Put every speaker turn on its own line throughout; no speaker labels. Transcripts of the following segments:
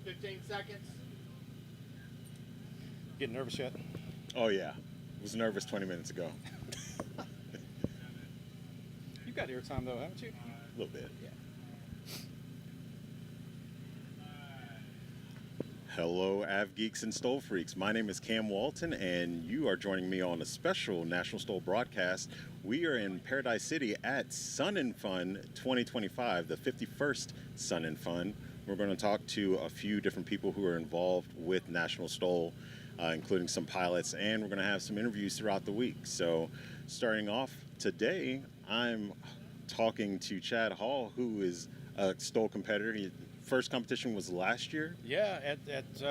15 seconds.
Getting nervous yet?
Oh, yeah. I was nervous 20 minutes ago.
You've got airtime, though, haven't you?
A little bit.
Yeah.
Hello, Av Geeks and STOL Freaks. My name is Cam Walton, and you are joining me on a special National STOL broadcast. We are in Paradise City at Sun and Fun 2025, the 51st Sun and Fun. We're going to talk to a few different people who are involved with National STOL, including some pilots, and we're going to have some interviews throughout the week. So starting off today, I'm talking to Chad Hall, who is a STOL competitor. First competition was last year?
Yeah, at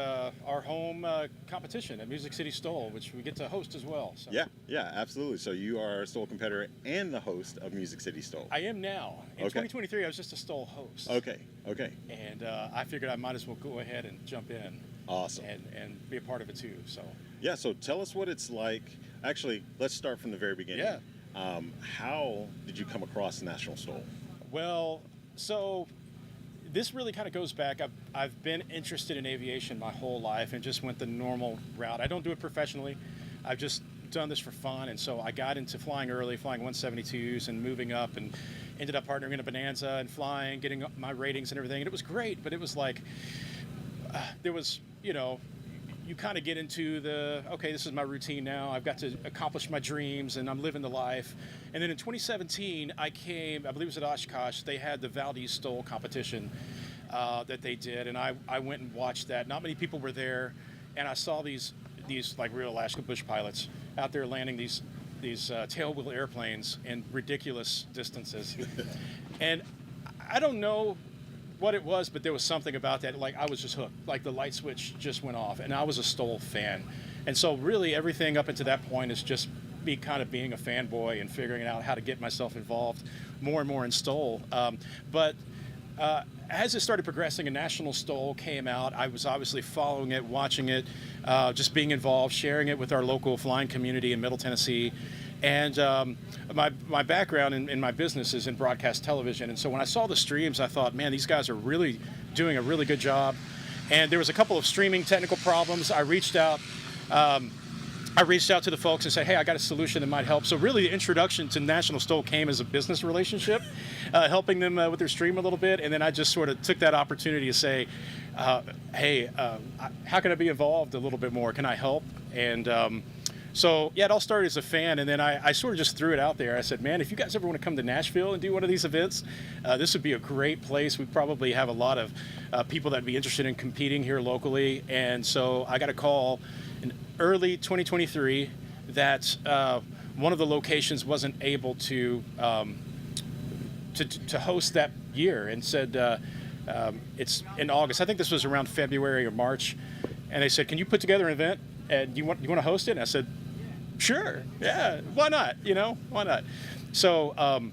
our home competition at Music City STOL, which we get to host as well. So.
Yeah, absolutely. So you are a STOL competitor and the host of Music City STOL.
I am now. In 2023, I was just a STOL host.
Okay.
And I figured I might as well go ahead and jump in.
Awesome.
And be a part of it too. So.
Yeah, so tell us what it's like. Actually, let's start from the very beginning.
Yeah.
How did you come across National STOL?
Well, so this really kind of goes back. I've been interested in aviation my whole life and just went the normal route. I don't do it professionally. I've just done this for fun. And so I got into flying early, flying 172s and moving up, and ended up partnering in a Bonanza and flying, getting my ratings and everything. And it was great, but it was like, there was, you kind of get into okay, this is my routine now. I've got to accomplish my dreams, and I'm living the life. And then in 2017, I believe it was at Oshkosh, they had the Valdez STOL competition that they did, and I went and watched that. Not many people were there, and I saw these like real Alaska bush pilots out there landing these tailwheel airplanes in ridiculous distances. And I don't know what it was, but there was something about that. Like, I was just hooked. Like, the light switch just went off, and I was a STOL fan. And so really everything up until that point is just me kind of being a fanboy and figuring out how to get myself involved more and more in STOL. But as it started progressing and National STOL came out, I was obviously following it, watching it, just being involved, sharing it with our local flying community in Middle Tennessee. And my background in my business is in broadcast television. And so when I saw the streams, I thought, man, these guys are really doing a really good job. And there was a couple of streaming technical problems. I reached out to the folks and said, hey, I got a solution that might help. So really the introduction to National STOL came as a business relationship, helping them with their stream a little bit. And then I just sort of took that opportunity to say, hey, how can I be involved a little bit more? Can I help? And so, yeah, it all started as a fan, and then I sort of just threw it out there. I said, man, if you guys ever want to come to Nashville and do one of these events, this would be a great place. We probably have a lot of people that would be interested in competing here locally. And so I got a call in early 2023 that one of the locations wasn't able to host that year, and said it's in August. I think this was around February or March. And they said, can you put together an event? And you want to host it? And I said, sure, yeah, why not? Why not? So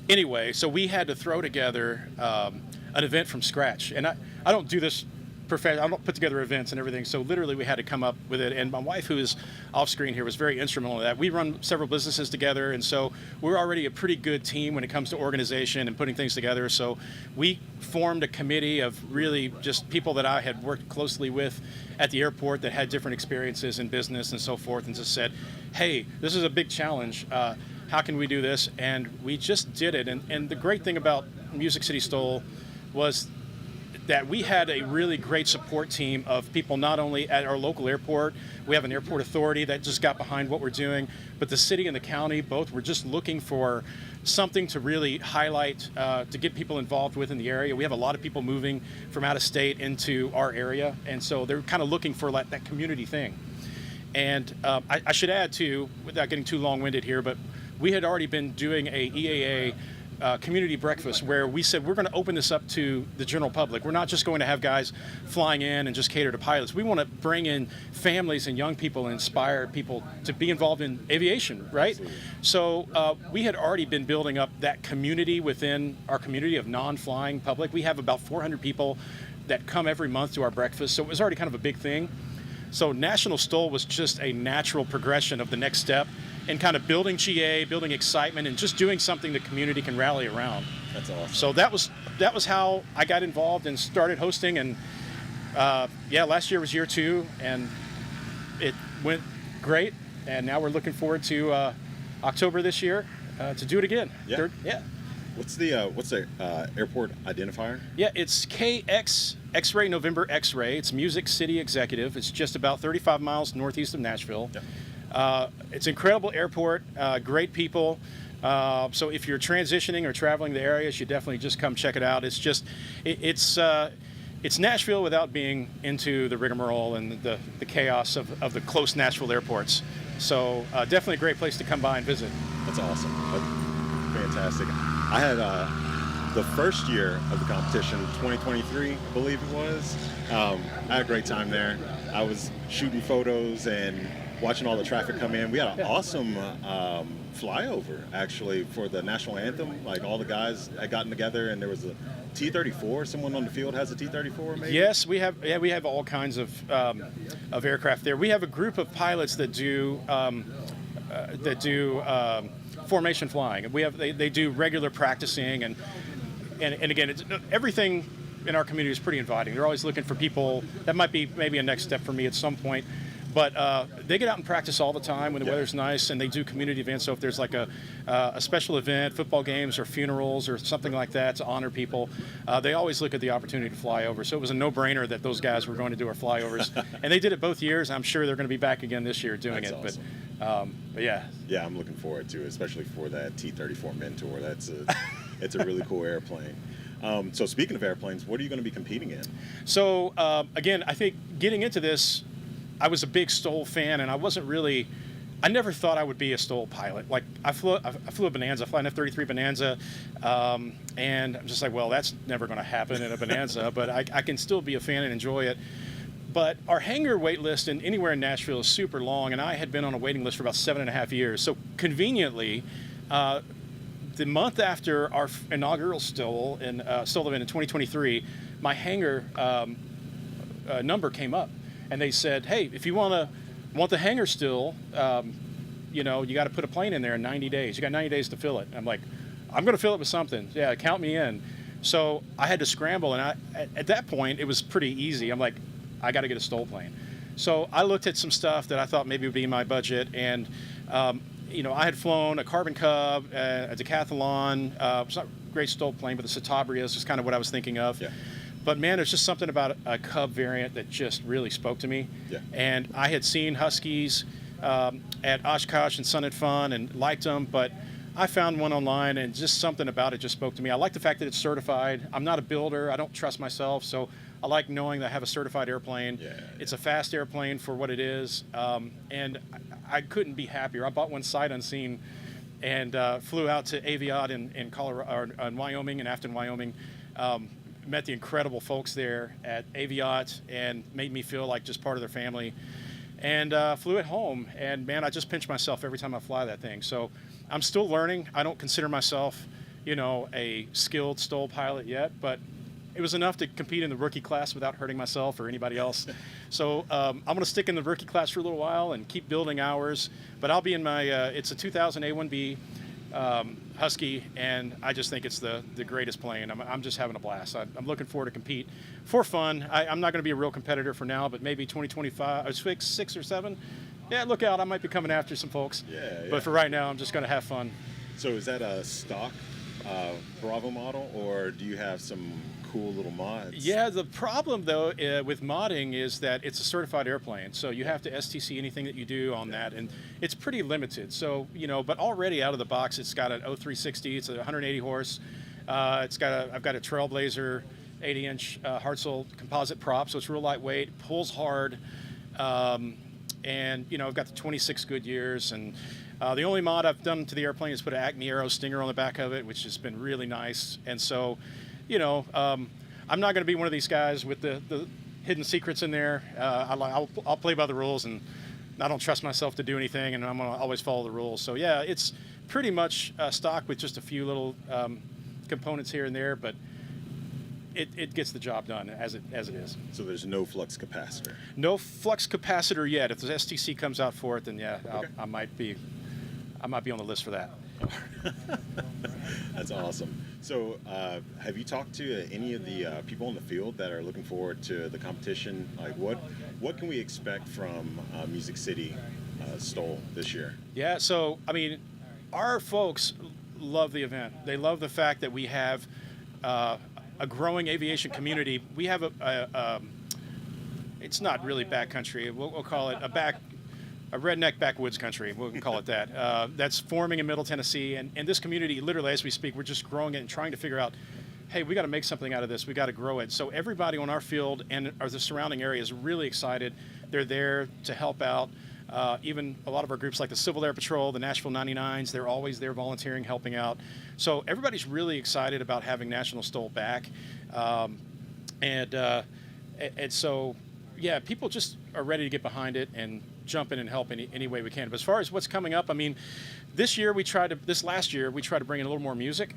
anyway, so we had to throw together an event from scratch. And I don't do this professionally. I don't put together events and everything. So literally we had to come up with it. And my wife, who is off screen here, was very instrumental in that. We run several businesses together. And so we're already a pretty good team when it comes to organization and putting things together. So we formed a committee of really just people that I had worked closely with at the airport that had different experiences in business and so forth, and just said, hey, this is a big challenge. How can we do this? And we just did it. And the great thing about Music City STOL was that we had a really great support team of people, not only at our local airport. We have an airport authority that just got behind what we're doing, but the city and the county both were just looking for something to really highlight, to get people involved with in the area. We have a lot of people moving from out of state into our area, and so they're kind of looking for that community thing. And I should add too, without getting too long-winded here, but we had already been doing a EAA community breakfast where we said we're going to open this up to the general public. We're not just going to have guys flying in and just cater to pilots. We want to bring in families and young people and inspire people to be involved in aviation, right? Absolutely. So we had already been building up that community within our community of non-flying public. We have about 400 people that come every month to our breakfast, so it was already kind of a big thing. So National STOL was just a natural progression of the next step in kind of building GA, building excitement, and just doing something the community can rally around.
That's awesome.
So that was how I got involved and started hosting, and Yeah, last year was year 2, and it went great. And now we're looking forward to October this year to do it again.
Yeah.
Yeah.
What's the airport identifier?
Yeah, it's KX X-Ray November X-Ray. It's Music City Executive. It's just about 35 miles northeast of Nashville.
Yeah.
It's an incredible airport, great people. So if you're transitioning or traveling the area, you should definitely just come check it out. It's just, it's Nashville without being into the rigmarole and the chaos of the close Nashville airports. So definitely a great place to come by and visit.
That's awesome. That's fantastic. I had the first year of the competition, 2023, I believe it was. I had a great time there. I was shooting photos and watching all the traffic come in. We had an awesome flyover, actually, for the national anthem. Like, all the guys had gotten together, and there was a T-34. Someone on the field has a T-34, maybe?
Yes, we have all kinds of aircraft there. We have a group of pilots that do formation flying. They do regular practicing, and again, everything in our community is pretty inviting. They're always looking for people. That might be maybe a next step for me at some point. But they get out and practice all the time when the weather's nice, and they do community events. So if there's like a special event, football games or funerals or something like that to honor people, they always look at the opportunity to fly over. So it was a no-brainer that those guys were going to do our flyovers. And they did it both years. I'm sure they're going to be back again this year doing
That's
it.
Awesome.
But yeah.
Yeah, I'm looking forward to it, especially for that T-34 Mentor. It's a really cool airplane. So speaking of airplanes, what are you going to be competing in?
So again, I think getting into this, I was a big STOL fan, and I never thought I would be a STOL pilot. Like, I flew a Bonanza, I fly an F-33 Bonanza, and I'm just like, well, that's never going to happen in a Bonanza, but I can still be a fan and enjoy it. But our hangar wait list in anywhere in Nashville is super long, and I had been on a waiting list for about 7.5 years. So conveniently, the month after our inaugural STOL event in 2023, my hangar number came up. And they said, hey, if you want the hangar still, you got to put a plane in there in 90 days. You got 90 days to fill it. I'm like, I'm going to fill it with something. Yeah, count me in. So I had to scramble, and at that point, it was pretty easy. I'm like, I got to get a STOL plane. So I looked at some stuff that I thought maybe would be in my budget, and I had flown a Carbon Cub, a Decathlon. It's not a great STOL plane, but the Citabria is just kind of what I was thinking of.
Yeah.
But man, there's just something about a Cub variant that just really spoke to me.
Yeah.
And I had seen Huskies at Oshkosh and Sun and Fun and liked them, but I found one online, and just something about it just spoke to me. I like the fact that it's certified. I'm not a builder. I don't trust myself, so I like knowing that I have a certified airplane.
Yeah.
It's a fast airplane for what it is, and I couldn't be happier. I bought one sight unseen and flew out to Aviation in Colorado, or in Wyoming, in Afton, Wyoming. Met the incredible folks there at Aviat, and made me feel like just part of their family, and flew it home. And man, I just pinch myself every time I fly that thing. So I'm still learning. I don't consider myself, a skilled STOL pilot yet, but it was enough to compete in the rookie class without hurting myself or anybody else. So I'm going to stick in the rookie class for a little while and keep building hours. But I'll be in my, it's a 2000 A1B Husky, and I just think it's the greatest plane. I'm just having a blast. I'm looking forward to compete for fun. I'm not going to be a real competitor for now, but maybe 2025, or 6 or 7. Yeah, look out. I might be coming after some folks.
Yeah.
But for right now, I'm just going to have fun.
So is that a stock Bravo model, or do you have some cool little mods?
Yeah, the problem though with modding is that it's a certified airplane, so you have to STC anything that you do on that, and it's pretty limited. So but already out of the box, it's got an 0360. It's a 180 horse. I've got a Trailblazer 80-inch Hartzell composite prop, so it's real lightweight, pulls hard, and I've got the 26 Goodyears, and the only mod I've done to the airplane is put an Acme Aero Stinger on the back of it, which has been really nice. And so, I'm not going to be one of these guys with the hidden secrets in there. I'll play by the rules, and I don't trust myself to do anything, and I'm going to always follow the rules. So yeah, it's pretty much stock with just a few little components here and there, but it gets the job done as it is.
So there's no flux capacitor?
No flux capacitor yet. If the STC comes out for it, then yeah,
Okay.
I might be on the list for that.
That's awesome. So, have you talked to any of the people in the field that are looking forward to the competition? Like, what can we expect from Music City STOL this year?
Yeah, so, I mean, our folks love the event. They love the fact that we have a growing aviation community. We have it's not really backcountry. We'll call it a redneck backwoods country. We can call it that. That's forming in Middle Tennessee. And this community, literally, as we speak, we're just growing it and trying to figure out, hey, we got to make something out of this. We got to grow it. So everybody on our field and the surrounding area is really excited. They're there to help out. Even a lot of our groups like the Civil Air Patrol, the Nashville 99s, they're always there volunteering, helping out. So everybody's really excited about having National STOL back. And so, yeah, people just are ready to get behind it and jump in and help any way we can. But as far as what's coming up, I mean, this last year we tried to bring in a little more music,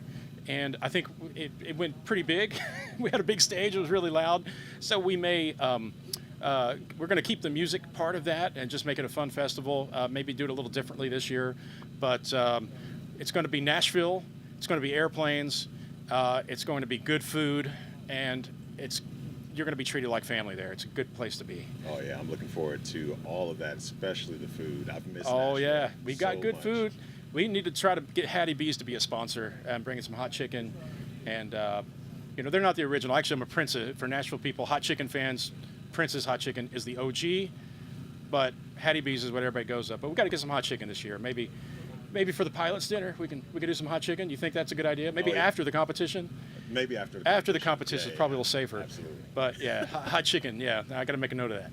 and I think it went pretty big. We had a big stage, it was really loud, so we may we're going to keep the music part of that and just make it a fun festival, maybe do it a little differently this year. But it's going to be Nashville, it's going to be airplanes, it's going to be good food, and you're going to be treated like family there. It's a good place to be.
Oh yeah, I'm looking forward to all of that, especially the food. I've missed
Oh
Nashville
yeah, we got
so
good
much.
food. We need to try to get Hattie B's to be a sponsor and bring in some hot chicken. And they're not the original. Actually, I'm a Prince for Nashville people. Hot chicken fans, Prince's Hot Chicken is the OG, but Hattie B's is what everybody goes up. But we got to get some hot chicken this year. Maybe for the pilot's dinner, we could do some hot chicken. You think that's a good idea? Maybe after the competition.
Maybe after
the competition is probably a little safer.
Absolutely.
But yeah, hot chicken. Yeah, I got to make a note of that.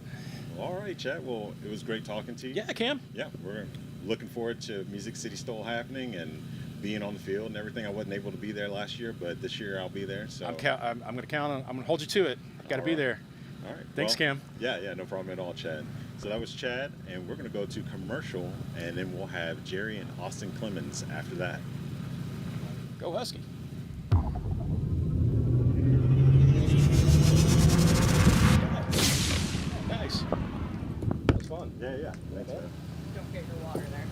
All right, Chad. Well, it was great talking to you.
Yeah, Cam.
Yeah, we're looking forward to Music City STOL happening and being on the field and everything. I wasn't able to be there last year, but this year I'll be there. So
I'm going to count on. I'm going to hold you to it. Got to be there.
All right.
Thanks, Cam.
Yeah, no problem at all, Chad. So that was Chad, and we're going to go to commercial, and then we'll have Jerry and Austin Clemens after that.
Go Husky. Nice. That was fun.
Yeah. Thanks, man.
Don't get your water there.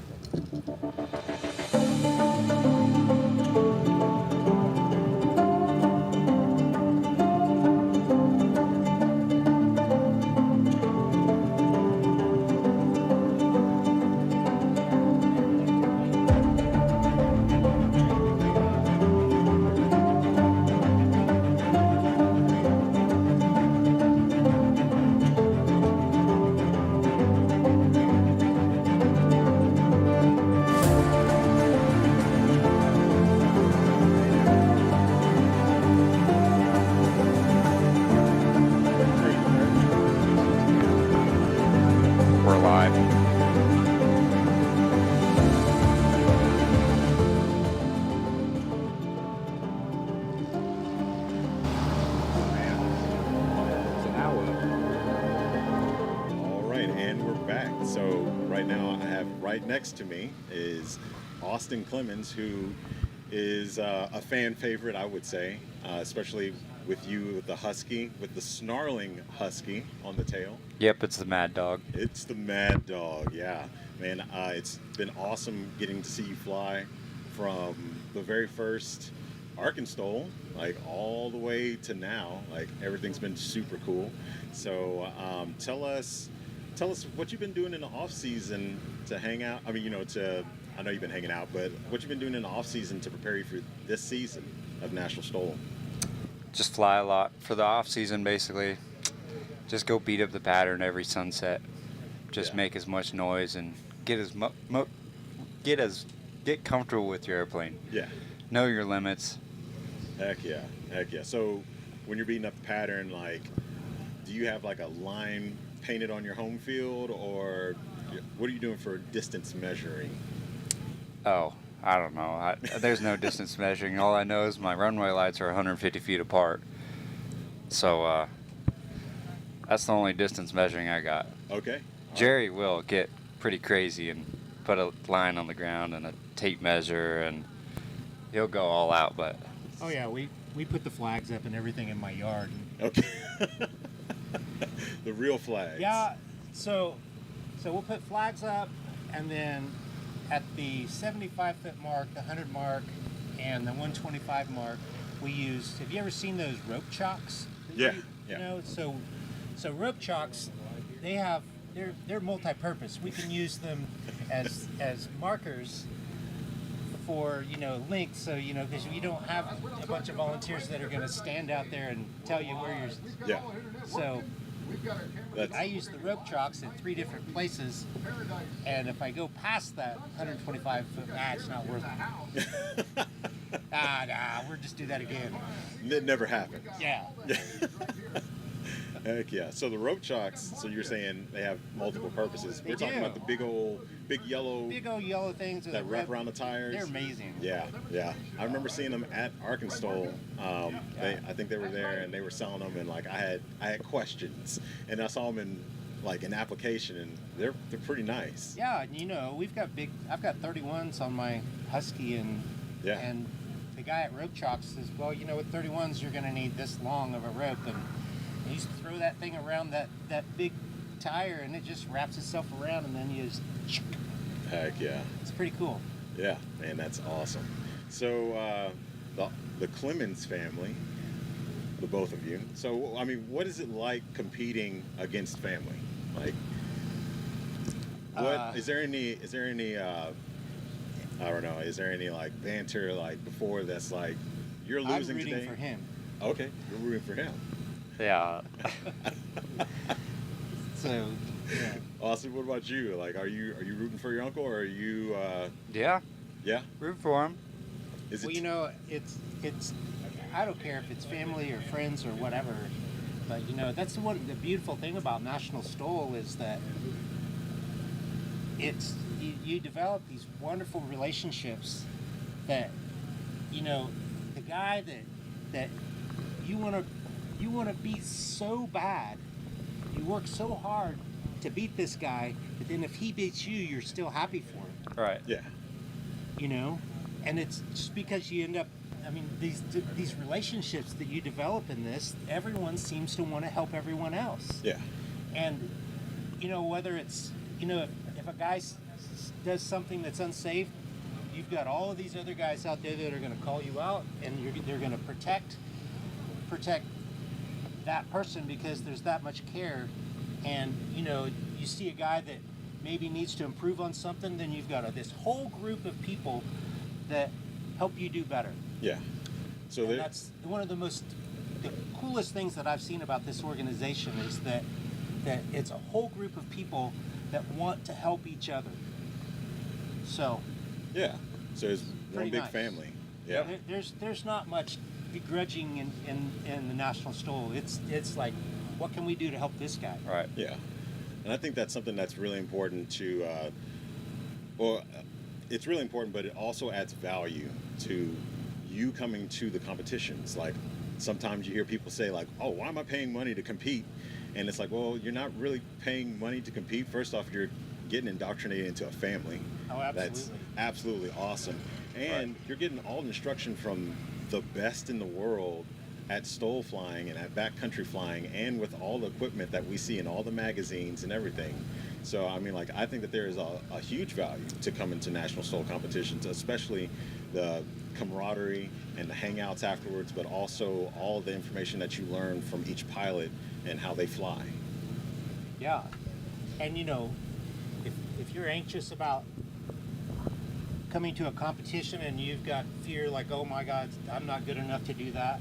We're live.
All right, and we're back. So right now I have right next to me is Austin Clemens, who is a fan favorite, I would say, especially with you with the Husky, with the snarling Husky on the tail.
Yep, it's the Mad Dog.
It's the Mad Dog, yeah. Man, it's been awesome getting to see you fly from the very first Arkansas, like all the way to now. Like everything's been super cool. So tell us what you've been doing in the off season to hang out. I mean, I know you've been hanging out, but what you've been doing in the off season to prepare you for this season of National STOL.
Just fly a lot for the off season, basically. Just go beat up the pattern every sunset. Just make as much noise and get comfortable with your airplane.
Yeah.
Know your limits.
Heck yeah. So when you're beating up the pattern, like, do you have like a line painted on your home field, or what are you doing for distance measuring?
Oh, I don't know. There's no distance measuring. All I know is my runway lights are 150 feet apart. So that's the only distance measuring I got.
Okay.
Jerry will get pretty crazy and put a line on the ground and a tape measure, and he'll go all out. But
oh yeah, we put the flags up and everything in my yard.
Okay. The real flags.
Yeah, so we'll put flags up, and then at the 75-foot mark, the 100 mark, and the 125 mark, we used. Have you ever seen those rope chocks?
Yeah,
You
yeah.
know, so rope chocks, they're multi-purpose. We can use them as markers for length. So because you don't have a bunch of volunteers that are going to stand out there and tell you where you're.
Yeah.
So
That's,
I use the rope chocks in 3 different places, and if I go past that 125 foot, it's not worth it. We'll just do that again.
it never happened.
Yeah.
Heck yeah. So the rope chocks, so you're saying they have multiple purposes. We're talking
do.
about the big yellow
Big old yellow things with
that
a
wrap
red-
around the tires.
They're amazing.
Yeah, yeah. I remember seeing them at Arkansas. I think they were there and they were selling them, and like I had questions, and I saw them in like an application, and they're pretty nice.
Yeah, and I've got 31s on my Husky, and
Yeah.
and the guy at Rope Chocks says, well, with 31s you're going to need this long of a rope, and you just throw that thing around that big tire, and it just wraps itself around, and then you just.
Heck yeah.
It's pretty cool.
Yeah, man, that's awesome. So the Clemens family, the both of you. So I mean, what is it like competing against family? Like, what is there any I don't know. Is there any like banter like before that's like you're losing
I'm rooting
today?
for him.
Okay, you're rooting for him.
Yeah.
So, yeah.
Austin, what about you? Like, are you rooting for your uncle, or are you?
Yeah.
Yeah.
Root for him.
Is it?
Well, it's I don't care if it's family or friends or whatever, but that's the beautiful thing about National STOL is that it's you develop these wonderful relationships that the guy that you want to beat so bad, you work so hard to beat this guy, but then if he beats you, you're still happy for him.
Right.
Yeah.
And it's just because you end up, these relationships that you develop in this, everyone seems to want to help everyone else.
Yeah.
And whether it's if a guy does something that's unsafe, you've got all of these other guys out there that are going to call you out, and they're going to protect that person because there's that much care. And you see a guy that maybe needs to improve on something, then you've got this whole group of people that help you do better.
Yeah. So
And that's one of the coolest things that I've seen about this organization is that it's a whole group of people that want to help each other. So
yeah. So it's one
Pretty
big
nice.
family. Yeah.
there's not much begrudging in the National STOL. It's like, what can we do to help this guy?
Right.
Yeah. And I think that's something that's really important to, it's really important, but it also adds value to you coming to the competitions. Like, sometimes you hear people say, like, oh, why am I paying money to compete? And it's like, well, you're not really paying money to compete. First off, you're getting indoctrinated into a family.
Oh, absolutely.
That's absolutely awesome. And you're getting all the instruction from the best in the world at STOL flying and at backcountry flying, and with all the equipment that we see in all the magazines and everything. So I think that there is a huge value to coming to National STOL competitions, especially the camaraderie and the hangouts afterwards, but also all the information that you learn from each pilot and how they fly.
Yeah. And if you're anxious about coming to a competition and you've got fear like, oh my God, I'm not good enough to do that,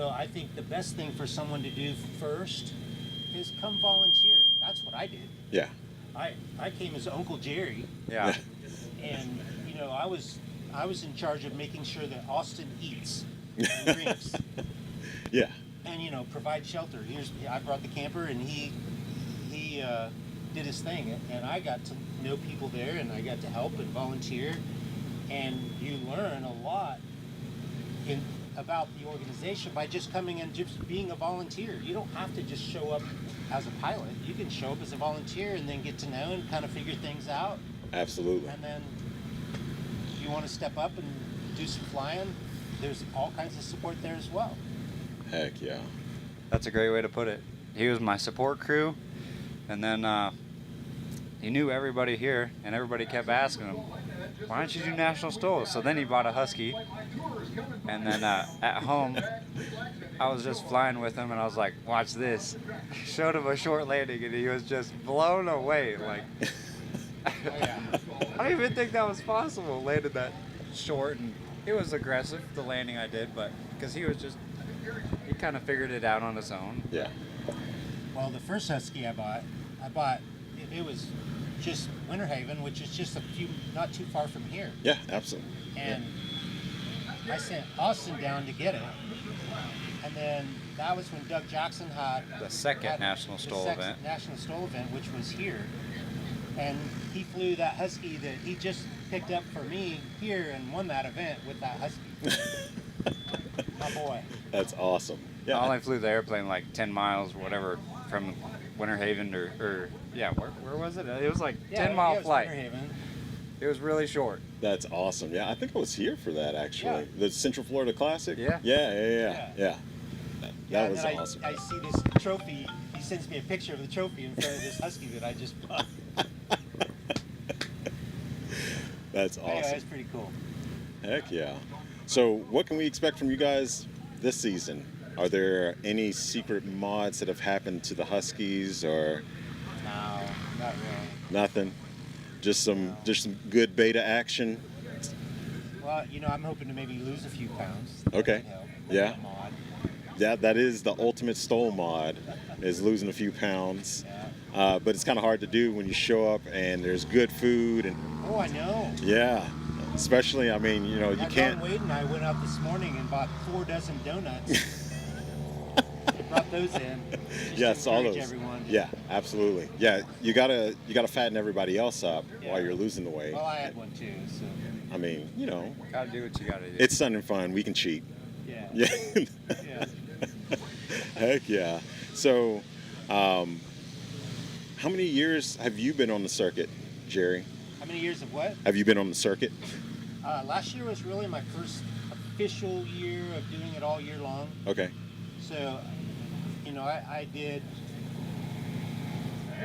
I think the best thing for someone to do first is come volunteer. That's what I did.
Yeah.
I came as Uncle Jerry,
Yeah.
and I was in charge of making sure that Austin eats and drinks,
Yeah.
and provide shelter. I brought the camper, and he did his thing, and I got to know people there, and I got to help and volunteer, and you learn a lot about the organization by just coming and just being a volunteer. You don't have to just show up as a pilot. You can show up as a volunteer and then get to know and kind of figure things out.
Absolutely.
And then if you want to step up and do some flying, there's all kinds of support there as well.
Heck yeah.
That's a great way to put it. He was my support crew, and then he knew everybody here, and everybody kept asking him, why don't you do National STOL? So then he bought a Husky. And then at home, I was just flying with him, and I was like, watch this. Showed him a short landing, and he was just blown away. Like, I don't even think that was possible. Landed that short, and it was aggressive, the landing I did, but because he kind of figured it out on his own.
Yeah.
Well, the first Husky I bought, it was just Winter Haven, which is just not too far from here.
Yeah, absolutely.
And I sent Austin down to get it. And then that was when Doug Jackson had
The second National STOL event.
National STOL event, which was here. And he flew that Husky that he just picked up for me here and won that event with that Husky. My boy.
That's awesome. Yeah.
I only flew the airplane like 10 miles, whatever, from Winter Haven or yeah, where was it? It was like 10-mile flight.
Winter Haven.
It was really short.
That's awesome. Yeah, I think I was here for that actually.
Yeah.
The Central Florida Classic.
Yeah.
Yeah. That was
and then
awesome.
I see this trophy. He sends me a picture of the trophy in front of this Husky that I just bought.
That's awesome.
Anyway, that's pretty cool.
Heck yeah. So what can we expect from you guys this season? Are there any secret mods that have happened to the Huskies or
No, not really.
nothing? Just some good beta action.
Well, I'm hoping to maybe lose a few pounds.
Okay.
That would help with
Yeah.
that mod.
Yeah, that is the ultimate STOL mod, is losing a few pounds.
Yeah.
But it's kind of hard to do when you show up and there's good food and
Oh, I know.
yeah, especially you can't.
Wade and I went out this morning and bought 4 dozen donuts. Brought those in. Just
Yes,
to
all
encourage
those.
Everyone.
Yeah, absolutely. Yeah, you gotta fatten everybody else up
Yeah.
while you're losing the weight.
Well, I had one too. So
I mean,
Gotta do what you gotta do.
it's Sun and Fun. We can cheat.
yeah.
Yeah.
Yeah.
Heck yeah. So, how many years have you been on the circuit, Jerry?
How many years of what?
Have you been on the circuit?
Last year was really my first official year of doing it all year long.
Okay.
So, I did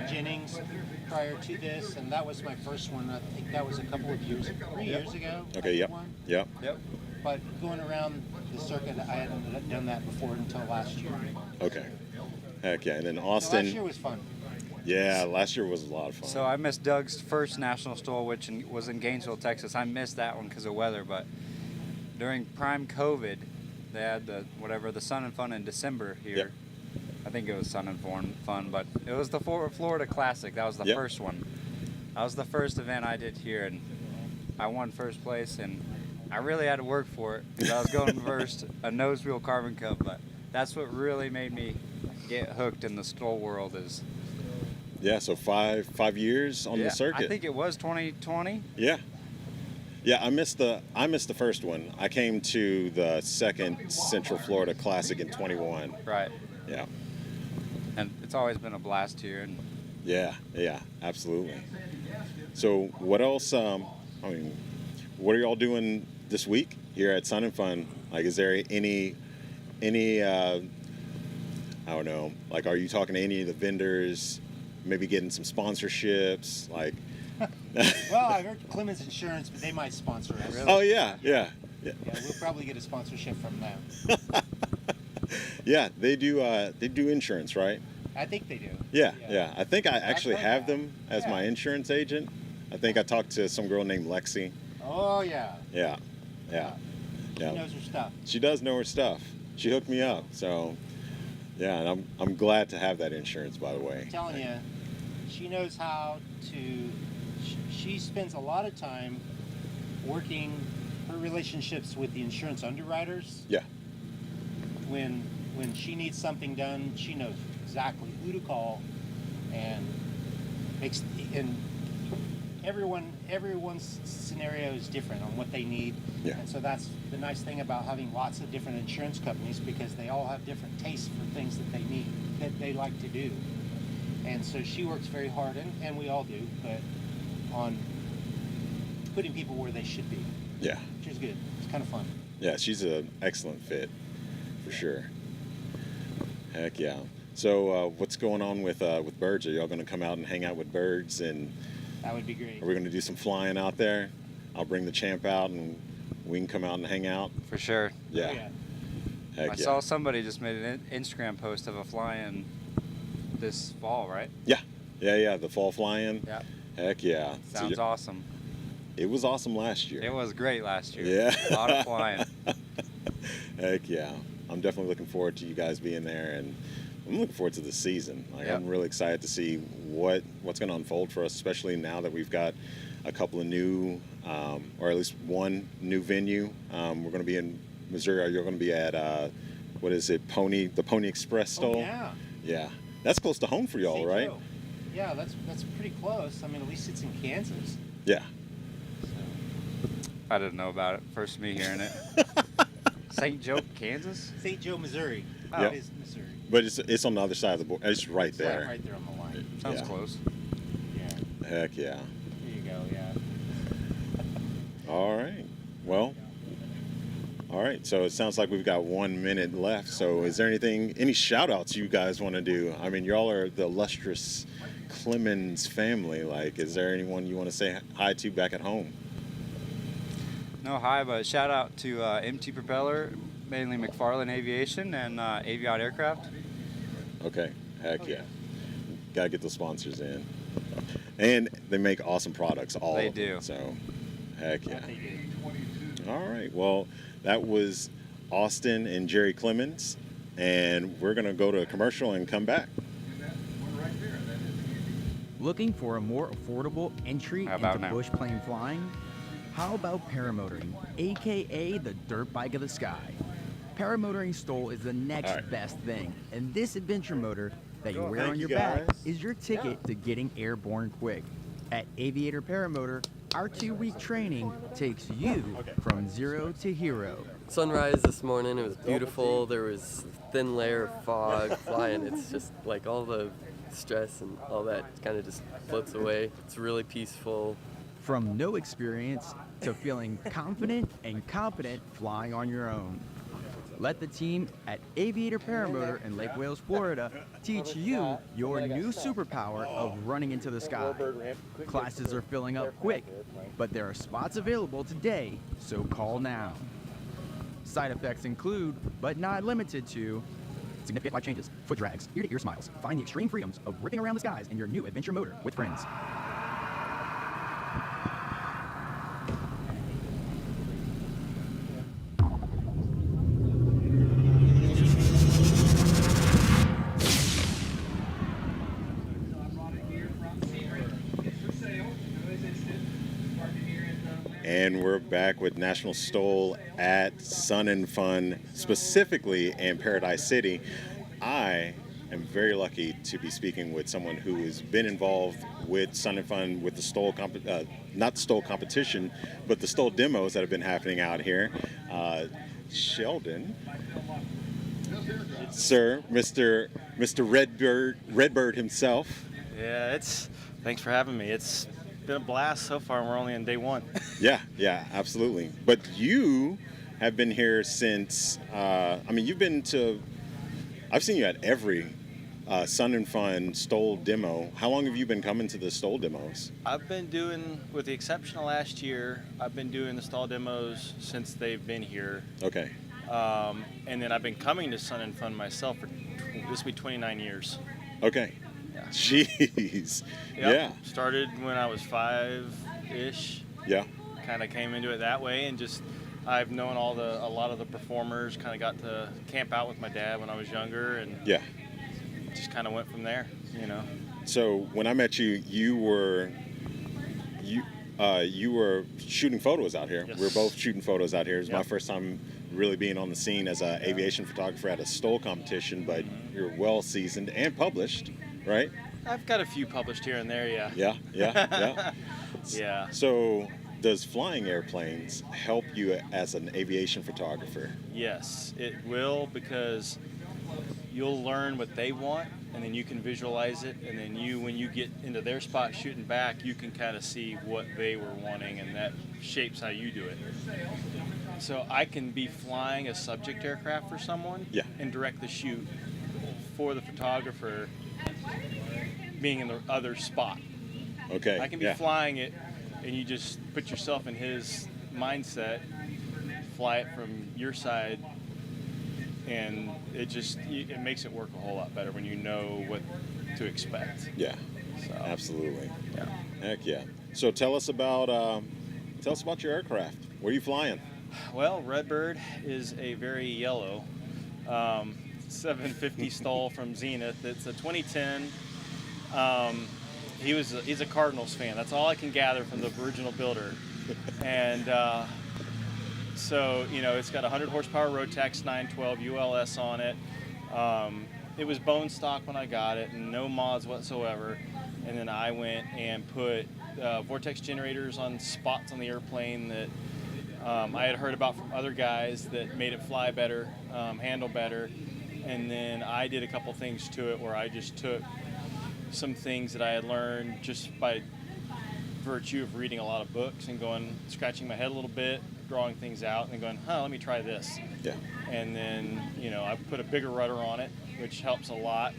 Jennings prior to this, and that was my first one. I think that was a couple of years, 3 years ago. I
Okay.
did
Yep.
one.
Yep.
Yep.
But going around the circuit, I hadn't done that before until last year.
Okay. Heck yeah. And then
So
Austin.
last year was fun.
Yeah, last year was a lot of fun.
So I missed Doug's first National STOL, which was in Gainesville, Texas. I missed that one because of weather, but during prime COVID, they had the Sun and Fun in December here.
Yep.
I think it was Sun and Fun, but it was the Florida Classic. That was the
Yep.
first one. That was the first event I did here, and I won first place, and I really had to work for it because I was going first, a nose wheel carbon cup, but that's what really made me get hooked in the STOL world is.
Yeah, so five years on the circuit.
I think it was 2020.
Yeah. Yeah, I missed the first one. I came to the second Central Florida Classic in 21.
Right.
Yeah.
And it's always been a blast here. And
Yeah, absolutely. So what else, what are y'all doing this week here at Sun and Fun? Like, is there any I don't know, like, are you talking to any of the vendors, maybe getting some sponsorships, like?
Well, I heard Clemens Insurance, but they might sponsor us.
Oh, yeah.
Yeah, we'll probably get a sponsorship from them.
Yeah, they do insurance, right?
I think they do.
Yeah. I think I actually
heard
have
that.
them as
Yeah.
my insurance agent. I think I talked to some girl named Lexi.
Oh, yeah.
Yeah.
She knows her stuff.
She does know her stuff. She hooked me up. So, yeah, and I'm glad to have that insurance, by the way.
I'm telling you, she knows how to. She spends a lot of time working her relationships with the insurance underwriters.
Yeah.
When she needs something done, she knows exactly who to call, and everyone's scenario is different on what they need.
Yeah.
And so that's the nice thing about having lots of different insurance companies, because they all have different tastes for things that they need, that they like to do. And so she works very hard, and we all do, but on putting people where they should be,
Yeah.
which is good. It's kind of fun.
Yeah, she's an excellent fit, for sure. Heck yeah. So what's going on with Birds? Are y'all going to come out and hang out with Birds, and
That would be great.
are we going to do some flying out there? I'll bring the champ out and we can come out and hang out.
For sure.
Yeah.
Oh, yeah.
Heck
I
yeah.
saw somebody just made an Instagram post of a fly-in this fall, right?
Yeah. The fall fly-in.
Yeah.
Heck yeah.
Sounds awesome.
It was awesome last year.
It was great last year.
Yeah.
A lot of flying.
Heck yeah. I'm definitely looking forward to you guys being there, and I'm looking forward to the season. Like,
Yep.
I'm really excited to see what's going to unfold for us, especially now that we've got a couple of new, or at least one new venue. We're going to be in Missouri. You're going to be at, what is it, the Pony Express stall?
Oh, yeah.
Yeah. That's close to home for y'all,
St.
right?
Joe. Yeah, that's pretty close. I mean, at least it's in Kansas.
Yeah.
I didn't know about it. First me hearing it. St. Joe, Kansas?
St. Joe, Missouri.
Oh.
Yeah.
It is Missouri.
But it's on the other side of the board. It's right
It's
there.
right there on the line.
Sounds
Yeah.
close.
Yeah.
Heck yeah.
There you go. Yeah.
All right. Well, all right. So it sounds like we've got 1 minute left. So is there any shout outs you guys want to do? I mean, y'all are the illustrious Clemens family. Like, is there anyone you want to say hi to back at home?
No, hi, but shout out to MT Propeller, mainly McFarland Aviation, and Aviat Aircraft.
Okay. Heck
Oh,
yeah.
yeah.
Gotta get the sponsors in. And they make awesome products, all
They
of them.
do.
So, heck yeah.
That they do.
All right. Well, that was Austin and Jerry Clemens, and we're gonna go to a commercial and come back.
Looking for a more affordable entry
How about
into
now?
bush plane flying? How about paramotoring, aka the dirt bike of the sky? Paramotoring STOL is the next
All right.
best thing, and this adventure motor that you wear
Thank
on
you,
your back
guys.
is your ticket to getting airborne quick. At Aviator Paramotor, our 2-week training takes you from zero to hero.
Sunrise this morning, it was beautiful. There was a thin layer of fog flying. It's just like all the stress and all that kind of just floats away. It's really peaceful.
From no experience to feeling confident and competent flying on your own. Let the team at Aviator Paramotor in Lake Wales, Florida, teach you your new superpower of running into the sky. Classes are filling up quick, but there are spots available today, so call now. Side effects include, but not limited to, significant life changes, foot drags, ear-to-ear smiles. Find the extreme freedoms of ripping around the skies in your new adventure motor with friends.
And we're back with National STOL at Sun and Fun, specifically in Paradise City. I am very lucky to be speaking with someone who has been involved with Sun and Fun with the STOL, not the STOL competition, but the STOL demos that have been happening out here. Sheldon, sir, Mr. Redbird himself.
Yeah, thanks for having me. It's been a blast so far, and we're only on day one.
Yeah, absolutely. But you have been here since, I've seen you at every Sun and Fun STOL demo. How long have you been coming to the STOL demos?
I've been doing, with the exception of last year, I've been doing the stall demos since they've been here.
Okay.
And then I've been coming to Sun and Fun myself for, this will be 29 years.
Okay.
Yeah.
Jeez.
Yep. Started when I was 5-ish.
Yeah.
Kind of came into it that way, and just I've known a lot of the performers. Kind of got to camp out with my dad when I was younger, and
Yeah.
just kind of went from there.
So when I met you, you were shooting photos out here.
Yes.
We were both shooting photos out here. It was my
Yep.
first time really being on the scene as an aviation photographer at a STOL competition, but you're well seasoned and published, right?
I've got a few published here and there. Yeah.
Yeah.
Yeah.
So does flying airplanes help you as an aviation photographer?
Yes, it will, because you'll learn what they want, and then you can visualize it, and then when you get into their spot shooting back, you can kind of see what they were wanting, and that shapes how you do it. So I can be flying a subject aircraft for someone,
Yeah.
and direct the shoot for the photographer being in the other spot.
Okay.
I can be
yeah.
flying it and you just put yourself in his mindset, fly it from your side, and it makes it work a whole lot better when you know what to expect.
Yeah,
So,
absolutely.
yeah.
Heck yeah. So tell us about your aircraft. Where are you flying?
Well, Redbird is a very yellow 750 STOL from Zenith. It's a 2010. He's a Cardinals fan. That's all I can gather from the original builder. And so, it's got 100 horsepower Rotax 912 ULS on it. It was bone stock when I got it, and no mods whatsoever. And then I went and put vortex generators on spots on the airplane that I had heard about from other guys that made it fly better, handle better. And then I did a couple things to it where I just took some things that I had learned just by virtue of reading a lot of books and scratching my head a little bit, drawing things out, and then going, let me try this.
Yeah.
And then, I put a bigger rudder on it, which helps a lot.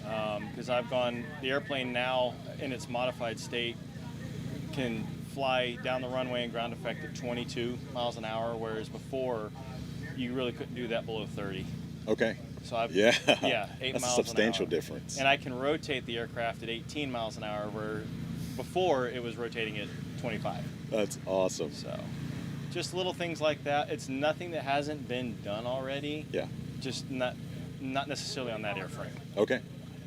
Because the airplane now in its modified state can fly down the runway and ground effect at 22 miles an hour, whereas before you really couldn't do that below 30.
Okay.
So 8
That's
miles
a substantial
an hour.
difference.
And I can rotate the aircraft at 18 miles an hour, where before it was rotating at 25.
That's awesome.
So just little things like that. It's nothing that hasn't been done already.
Yeah.
Just not necessarily on that airframe.
Okay.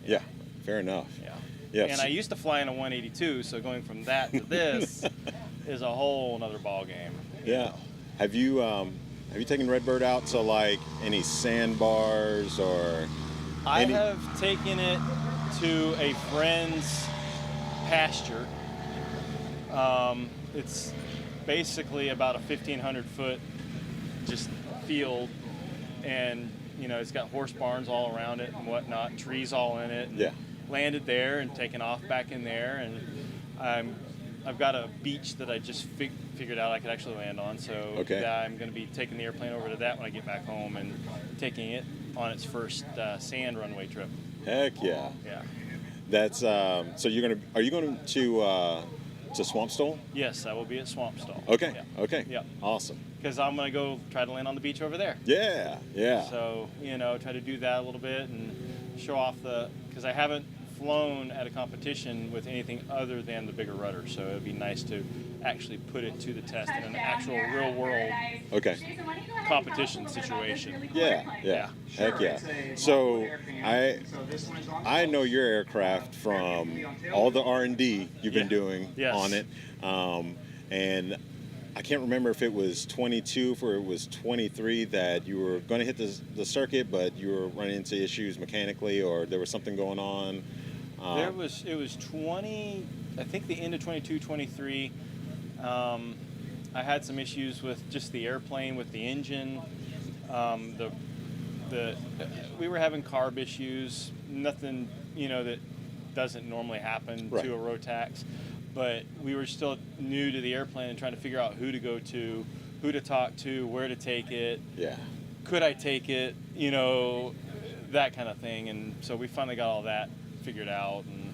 Yeah. Fair enough.
Yeah.
Yeah.
And I used to fly in a 182, so going from that to this is a whole nother ball game.
Yeah. Have you taken Redbird out to like any sandbars or?
I have taken it to a friend's pasture. It's basically about a 1,500 foot just field, and it's got horse barns all around it and whatnot, trees all in it. And
yeah.
Landed there and taken off back in there, and I've got a beach that I just figured out I could actually land on. So
okay.
I'm going to be taking the airplane over to that when I get back home and taking it on its first sand runway trip.
Heck yeah.
Yeah.
That's so are you going to Swamp STOL?
Yes, I will be at Swamp STOL.
Okay.
Yeah.
Okay.
Yeah.
Awesome.
Because I'm going to go try to land on the beach over there.
Yeah. Yeah.
So, try to do that a little bit and show off because I haven't flown at a competition with anything other than the bigger rudder. So it would be nice to actually put it to the test in an actual real world competition situation.
Yeah. Heck yeah. So I know your aircraft from all the R&D you've been doing on it. And I can't remember if it was 22 or it was 23 that you were going to hit the circuit, but you were running into issues mechanically, or there was something going on.
It was 20, I think the end of 22, 23. I had some issues with just the airplane, with the engine. We were having carb issues, nothing, that doesn't normally happen to a Rotax. But we were still new to the airplane and trying to figure out who to go to, who to talk to, where to take it.
Yeah.
Could I take it? That kind of thing. And so we finally got all that figured out. And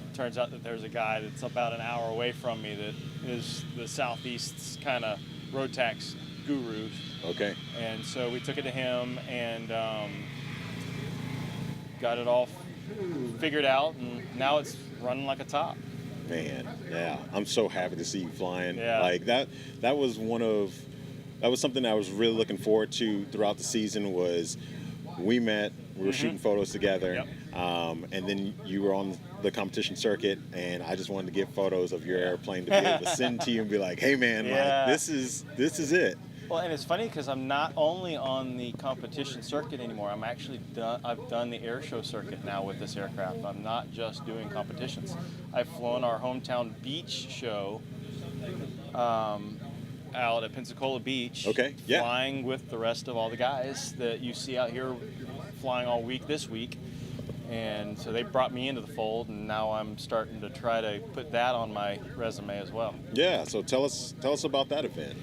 it turns out that there's a guy that's about an hour away from me that is the Southeast's kind of Rotax guru.
Okay.
And so we took it to him and got it all figured out. And now it's running like a top.
Man, yeah, I'm so happy to see you flying.
Yeah.
Like that was something I was really looking forward to throughout the season. Was we met, we were shooting photos together, and then you were on the competition circuit, and I just wanted to get photos of your airplane to be able to send to you and be like, hey man, like, this is it.
Well, and it's funny because I'm not only on the competition circuit anymore. I've done the air show circuit now with this aircraft. I'm not just doing competitions. I've flown our hometown beach show out at Pensacola Beach.
Okay, yeah.
Flying with the rest of all the guys that you see out here flying all week this week. And so they brought me into the fold, and now I'm starting to try to put that on my resume as well.
Yeah, so tell us about that event.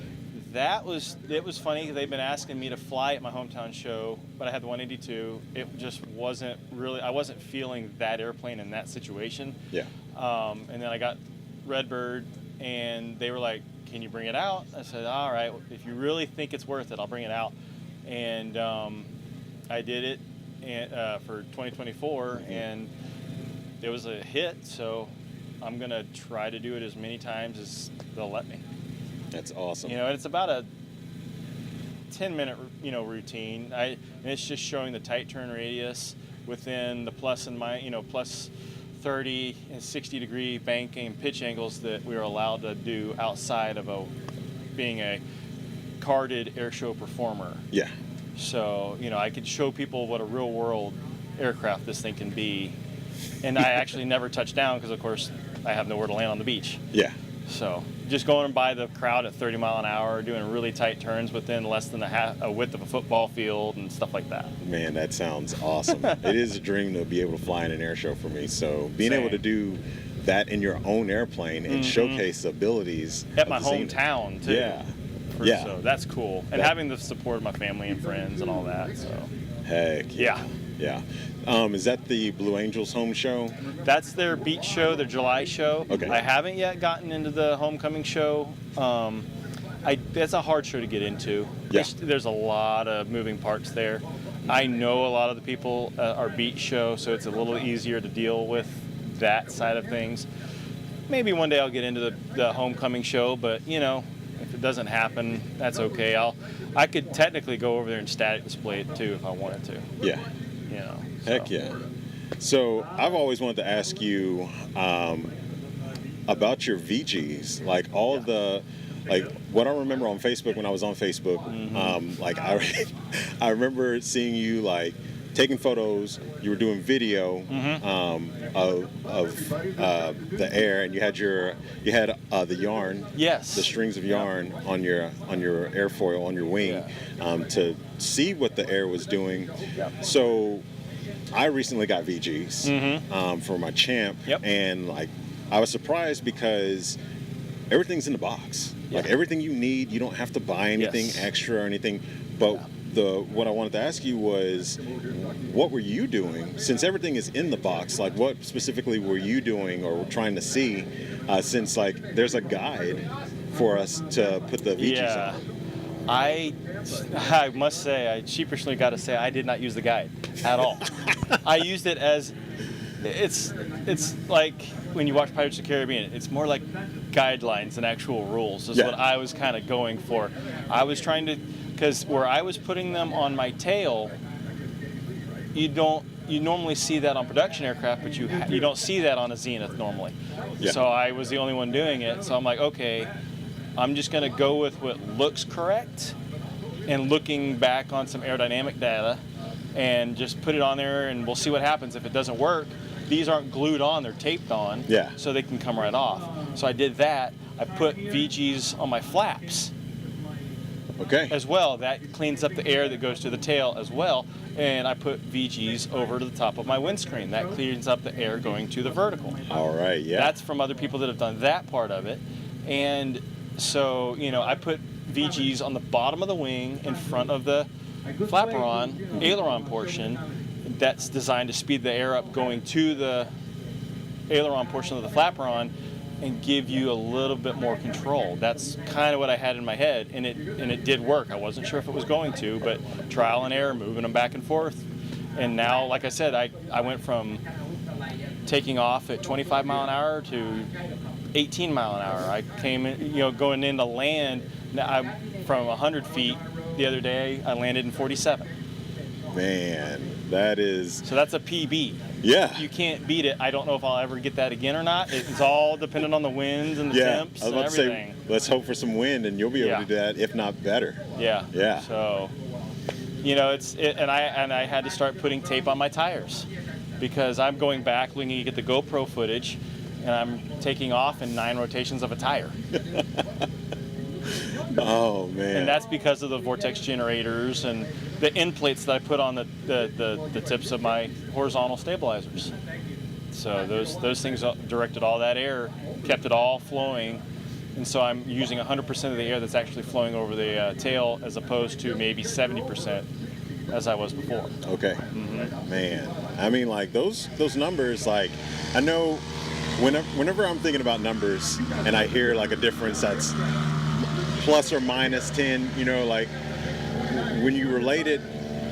It was funny. They've been asking me to fly at my hometown show, but I had the 182. It just wasn't really, I wasn't feeling that airplane in that situation.
Yeah.
And then I got Redbird, and they were like, can you bring it out? I said, all right, if you really think it's worth it, I'll bring it out. And I did it for 2024, and it was a hit, so I'm going to try to do it as many times as they'll let me.
That's awesome.
You know, it's about a 10-minute, routine. And it's just showing the tight turn radius within the plus and plus 30 and 60 degree banking and pitch angles that we are allowed to do outside of being a carded air show performer.
Yeah.
So, I could show people what a real world aircraft this thing can be. And I actually never touch down because, of course, I have nowhere to land on the beach.
Yeah.
So just going by the crowd at 30 mile an hour, doing really tight turns within less than a width of a football field and stuff like that.
Man, that sounds awesome. It is a dream to be able to fly in an air show for me. So being able to do that in your own airplane and showcase abilities
at my hometown too.
Yeah.
So that's cool. And having the support of my family and friends and all that. So
heck
yeah.
Yeah. Is that the Blue Angels home show?
That's their beach show, their July show.
Okay.
I haven't yet gotten into the homecoming show. That's a hard show to get into.
Yeah.
There's a lot of moving parts there. I know a lot of the people are beach show, so it's a little easier to deal with that side of things. Maybe one day I'll get into the homecoming show, but if it doesn't happen, that's okay. I could technically go over there and static display it too if I wanted to.
Yeah. Heck yeah. So I've always wanted to ask you about your VGs, like all of the, like what I remember on Facebook when I was on Facebook, like I remember seeing you like taking photos, you were doing video of the air, and you had the yarn, the strings of yarn on your airfoil on your wing to see what the air was doing. So I recently got VGs for my Champ, and like I was surprised because everything's in the box. Like everything you need, you don't have to buy anything extra or anything. But what I wanted to ask you was, what were you doing since everything is in the box? Like what specifically were you doing or trying to see since like there's a guide for us to put the VGs on?
I must say, I sheepishly got to say, I did not use the guide at all. I used it as, it's like when you watch Pirates of the Caribbean, it's more like guidelines than actual rules is what I was kind of going for. I was trying to, because where I was putting them on my tail, you normally see that on production aircraft, but you don't see that on a Zenith normally. So I was the only one doing it, so I'm like, okay, I'm just going to go with what looks correct and looking back on some aerodynamic data and just put it on there and we'll see what happens. If it doesn't work, these aren't glued on, they're taped on, so they can come right off. So I did that. I put VGs on my flaps as well. That cleans up the air that goes to the tail as well. And I put VGs over to the top of my windscreen. That cleans up the air going to the vertical.
All right,
That's from other people that have done that part of it. And so, I put VGs on the bottom of the wing in front of the flaperon, aileron portion. That's designed to speed the air up going to the aileron portion of the flaperon and give you a little bit more control. That's kind of what I had in my head, and it did work. I wasn't sure if it was going to, but trial and error, moving them back and forth. And now, like I said, I went from taking off at 25 mile an hour to 18 mile an hour. I came in, going into land, from 100 feet the other day, I landed in 47.
Man, that is...
So that's a PB.
Yeah.
You can't beat it. I don't know if I'll ever get that again or not. It's all dependent on the winds and the temps and everything.
Say, let's hope for some wind and you'll be able to do that, if not better.
Yeah. So, and I had to start putting tape on my tires because I'm going back looking to get the GoPro footage and I'm taking off in 9 rotations of a tire.
Oh man!
And that's because of the vortex generators and the end plates that I put on the tips of my horizontal stabilizers. So those things directed all that air, kept it all flowing, and so I'm using 100% of the air that's actually flowing over the tail as opposed to maybe 70% as I was before.
Okay. Man, I mean, like those numbers, like I know whenever I'm thinking about numbers and I hear like a difference that's plus or minus 10, you know, like when you relate it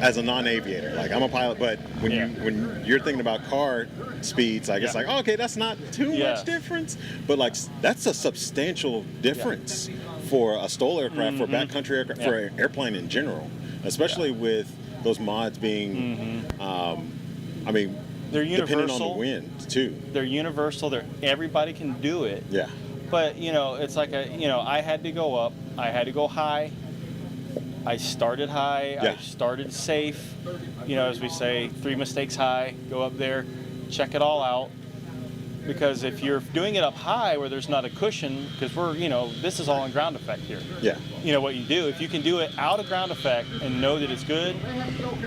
as a non-aviator, like I'm a pilot, but when you're thinking about car speeds, like it's like, oh, okay, that's not too much difference, but like that's a substantial difference for a STOL aircraft, for a backcountry aircraft, for an airplane in general, especially with those mods being, I mean,
they're universal.
Depending on the wind too.
They're universal. Everybody can do it.
Yeah.
But you know, it's like I had to go up. I had to go high. I started high.
Yeah.
I started safe. You know, as we say, 3 mistakes high. Go up there, check it all out. Because if you're doing it up high where there's not a cushion, because this is all in ground effect here.
Yeah.
You know what you do, if you can do it out of ground effect and know that it's good,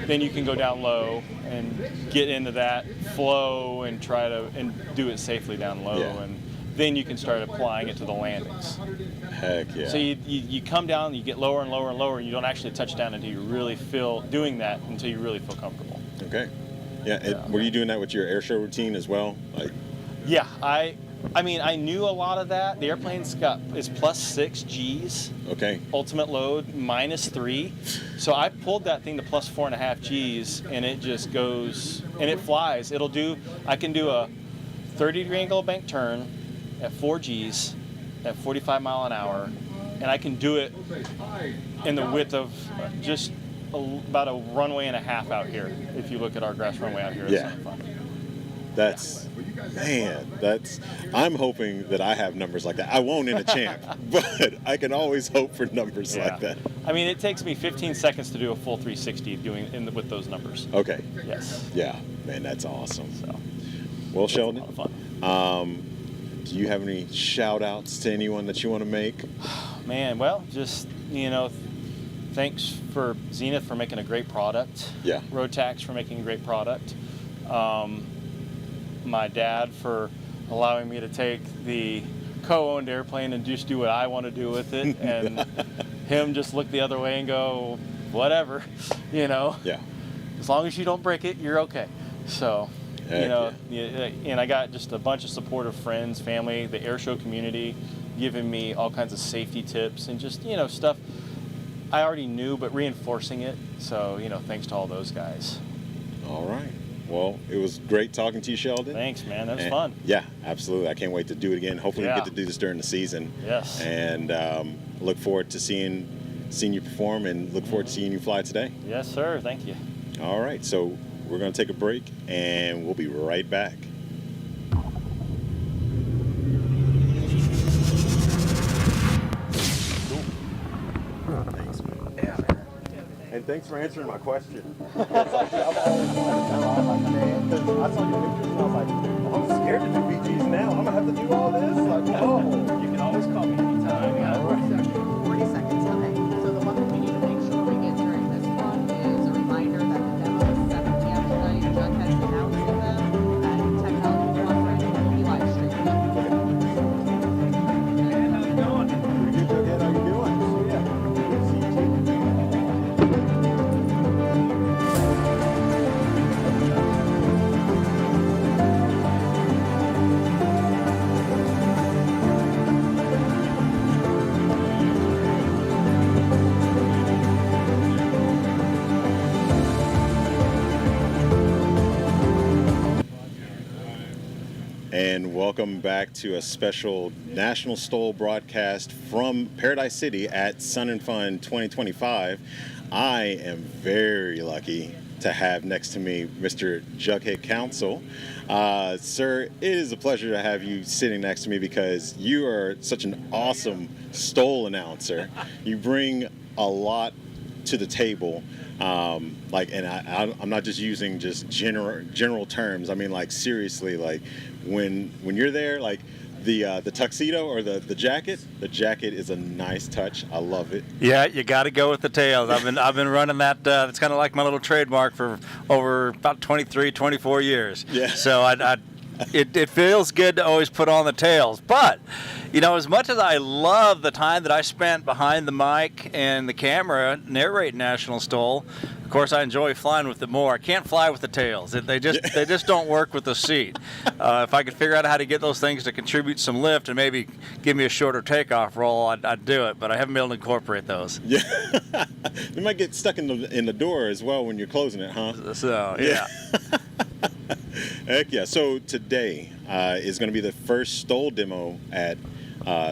then you can go down low and get into that flow and try to do it safely down low, and then you can start applying it to the landings.
Heck yeah.
So you come down, you get lower and lower and lower, and you don't actually touch down until you really feel comfortable.
Okay. Yeah. Were you doing that with your air show routine as well? Like.
Yeah, I mean, I knew a lot of that. The airplane's is plus 6 Gs.
Okay.
Ultimate load -3. So I pulled that thing to plus 4.5 Gs, and it just goes, and it flies. I can do a 30-degree angle of bank turn at 4 Gs at 45 mile an hour, and I can do it in the width of just about a runway and a half out here. If you look at our grass runway out here, it's not fun. I'm hoping that I have numbers like that. I won't in a champ, but I can always hope for numbers like that. I mean, it takes me 15 seconds to do a full 360 with those numbers.
Okay.
Yes.
Yeah, man, that's awesome.
So,
well, Sheldon,
a lot of fun.
Do you have any shout outs to anyone that you want to make?
Man, well, just, thanks for Zenith for making a great product.
Yeah.
Rotax for making a great product. My dad for allowing me to take the co-owned airplane and just do what I want to do with it, and him just look the other way and go, whatever, Yeah. As long as you don't break it, you're okay. So, and I got just a bunch of supportive friends, family, the airshow community, giving me all kinds of safety tips and just, stuff I already knew, but reinforcing it. So, thanks to all those guys.
All right. Well, it was great talking to you, Sheldon.
Thanks, man. That was fun.
Yeah, absolutely. I can't wait to do it again. Hopefully we get to do this during the season.
Yes.
And look forward to seeing you perform, and look forward to seeing you fly today.
Yes, sir. Thank you.
All right. So we're going to take a break, and we'll be right back. Thanks, man. Yeah. And thanks for answering my question. I'm always wanting to know. I'm like, man, because I saw your pictures and I was like, I'm scared to do BGs now. I'm going to have to do all this. Like, oh.
You can always call me anytime. Yeah.
40 seconds. Okay. So the one thing we need to make sure we get during this one is a reminder that the demo is 7 p.m. tonight. Jughead's announcing them, and Takeoff will be live streaming them.
Hey, how's it going? Pretty good, Jughead. How you doing? Yeah. Good to see you too. And welcome back to a special National STOL broadcast from Paradise City at Sun and Fun 2025. I am very lucky to have next to me Mr. Jughead Counsell. Sir, it is a pleasure to have you sitting next to me because you are such an awesome STOL announcer. You bring a lot to the table. I'm not just using just general terms. I mean, like, seriously, like when you're there, like the tuxedo or the jacket is a nice touch. I love it.
Yeah, you got to go with the tails. I've been running that. It's kind of like my little trademark for over about 23, 24 years.
Yeah.
So it feels good to always put on the tails. But, you know, as much as I love the time that I spent behind the mic and the camera narrating National STOL, of course I enjoy flying with it more. I can't fly with the tails. They just don't work with the seat. If I could figure out how to get those things to contribute some lift and maybe give me a shorter takeoff roll, I'd do it. But I haven't been able to incorporate those.
Yeah. You might get stuck in the door as well when you're closing it, huh?
So, yeah.
Heck yeah. So today is going to be the first STOL demo at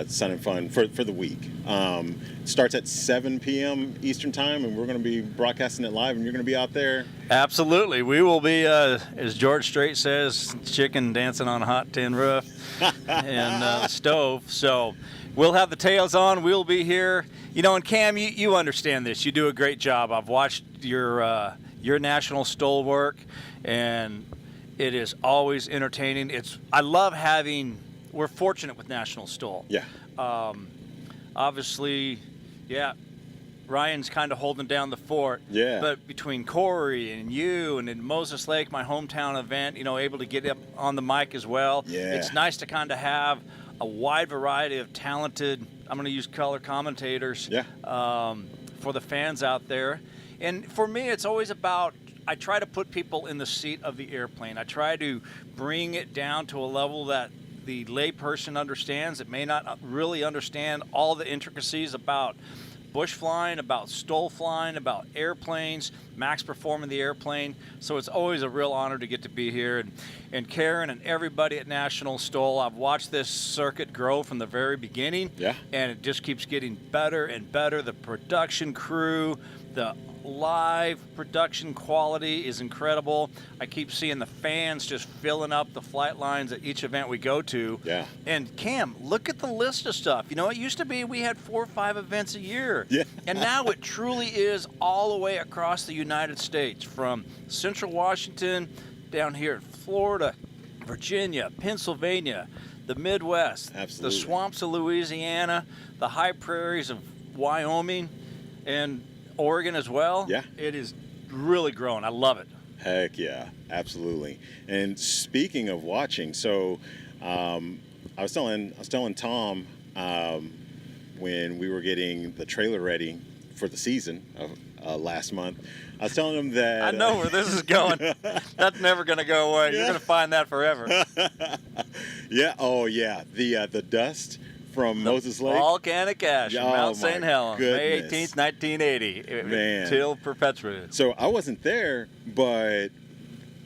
Sun and Fun for the week. Starts at 7 p.m. Eastern Time, and we're going to be broadcasting it live, and you're going to be out there.
Absolutely. We will be, as George Strait says, chicken dancing on a hot tin roof and the stove. So we'll have the tails on. We'll be here. You know, and Cam, you understand this. You do a great job. I've watched your National STOL work, and it is always entertaining. I love having. We're fortunate with National STOL.
Yeah.
Obviously, yeah, Ryan's kind of holding down the fort.
Yeah.
But between Corey and you and in Moses Lake, my hometown event, you know, able to get up on the mic as well.
Yeah.
It's nice to kind of have a wide variety of talented, I'm going to use color commentators.
Yeah.
For the fans out there. And for me, it's always about, I try to put people in the seat of the airplane. I try to bring it down to a level that the layperson understands that may not really understand all the intricacies about bush flying, about STOL flying, about airplanes, max performing the airplane. So it's always a real honor to get to be here. And Karen and everybody at National STOL, I've watched this circuit grow from the very beginning.
Yeah.
And it just keeps getting better and better. The production crew, the live production quality is incredible. I keep seeing the fans just filling up the flight lines at each event we go to.
Yeah.
And Cam, look at the list of stuff. You know, it used to be we had 4 or 5 events a year.
Yeah.
And now it truly is all the way across the United States, from Central Washington down here in Florida, Virginia, Pennsylvania, the Midwest,
Absolutely.
the swamps of Louisiana, the high prairies of Wyoming, and Oregon as well.
Yeah.
It is really growing. I love it.
Heck yeah, absolutely. And speaking of watching, so I was telling Tom when we were getting the trailer ready for the season of last month, I was telling him that
I know where this is going. That's never going to go away. You're going to find that forever.
Yeah. Oh yeah. The dust from Moses Lake.
Volcanic ash from
Oh,
Mount
my
St. Helens, May
goodness.
18th, 1980.
Man.
Till perpetuated.
So I wasn't there, but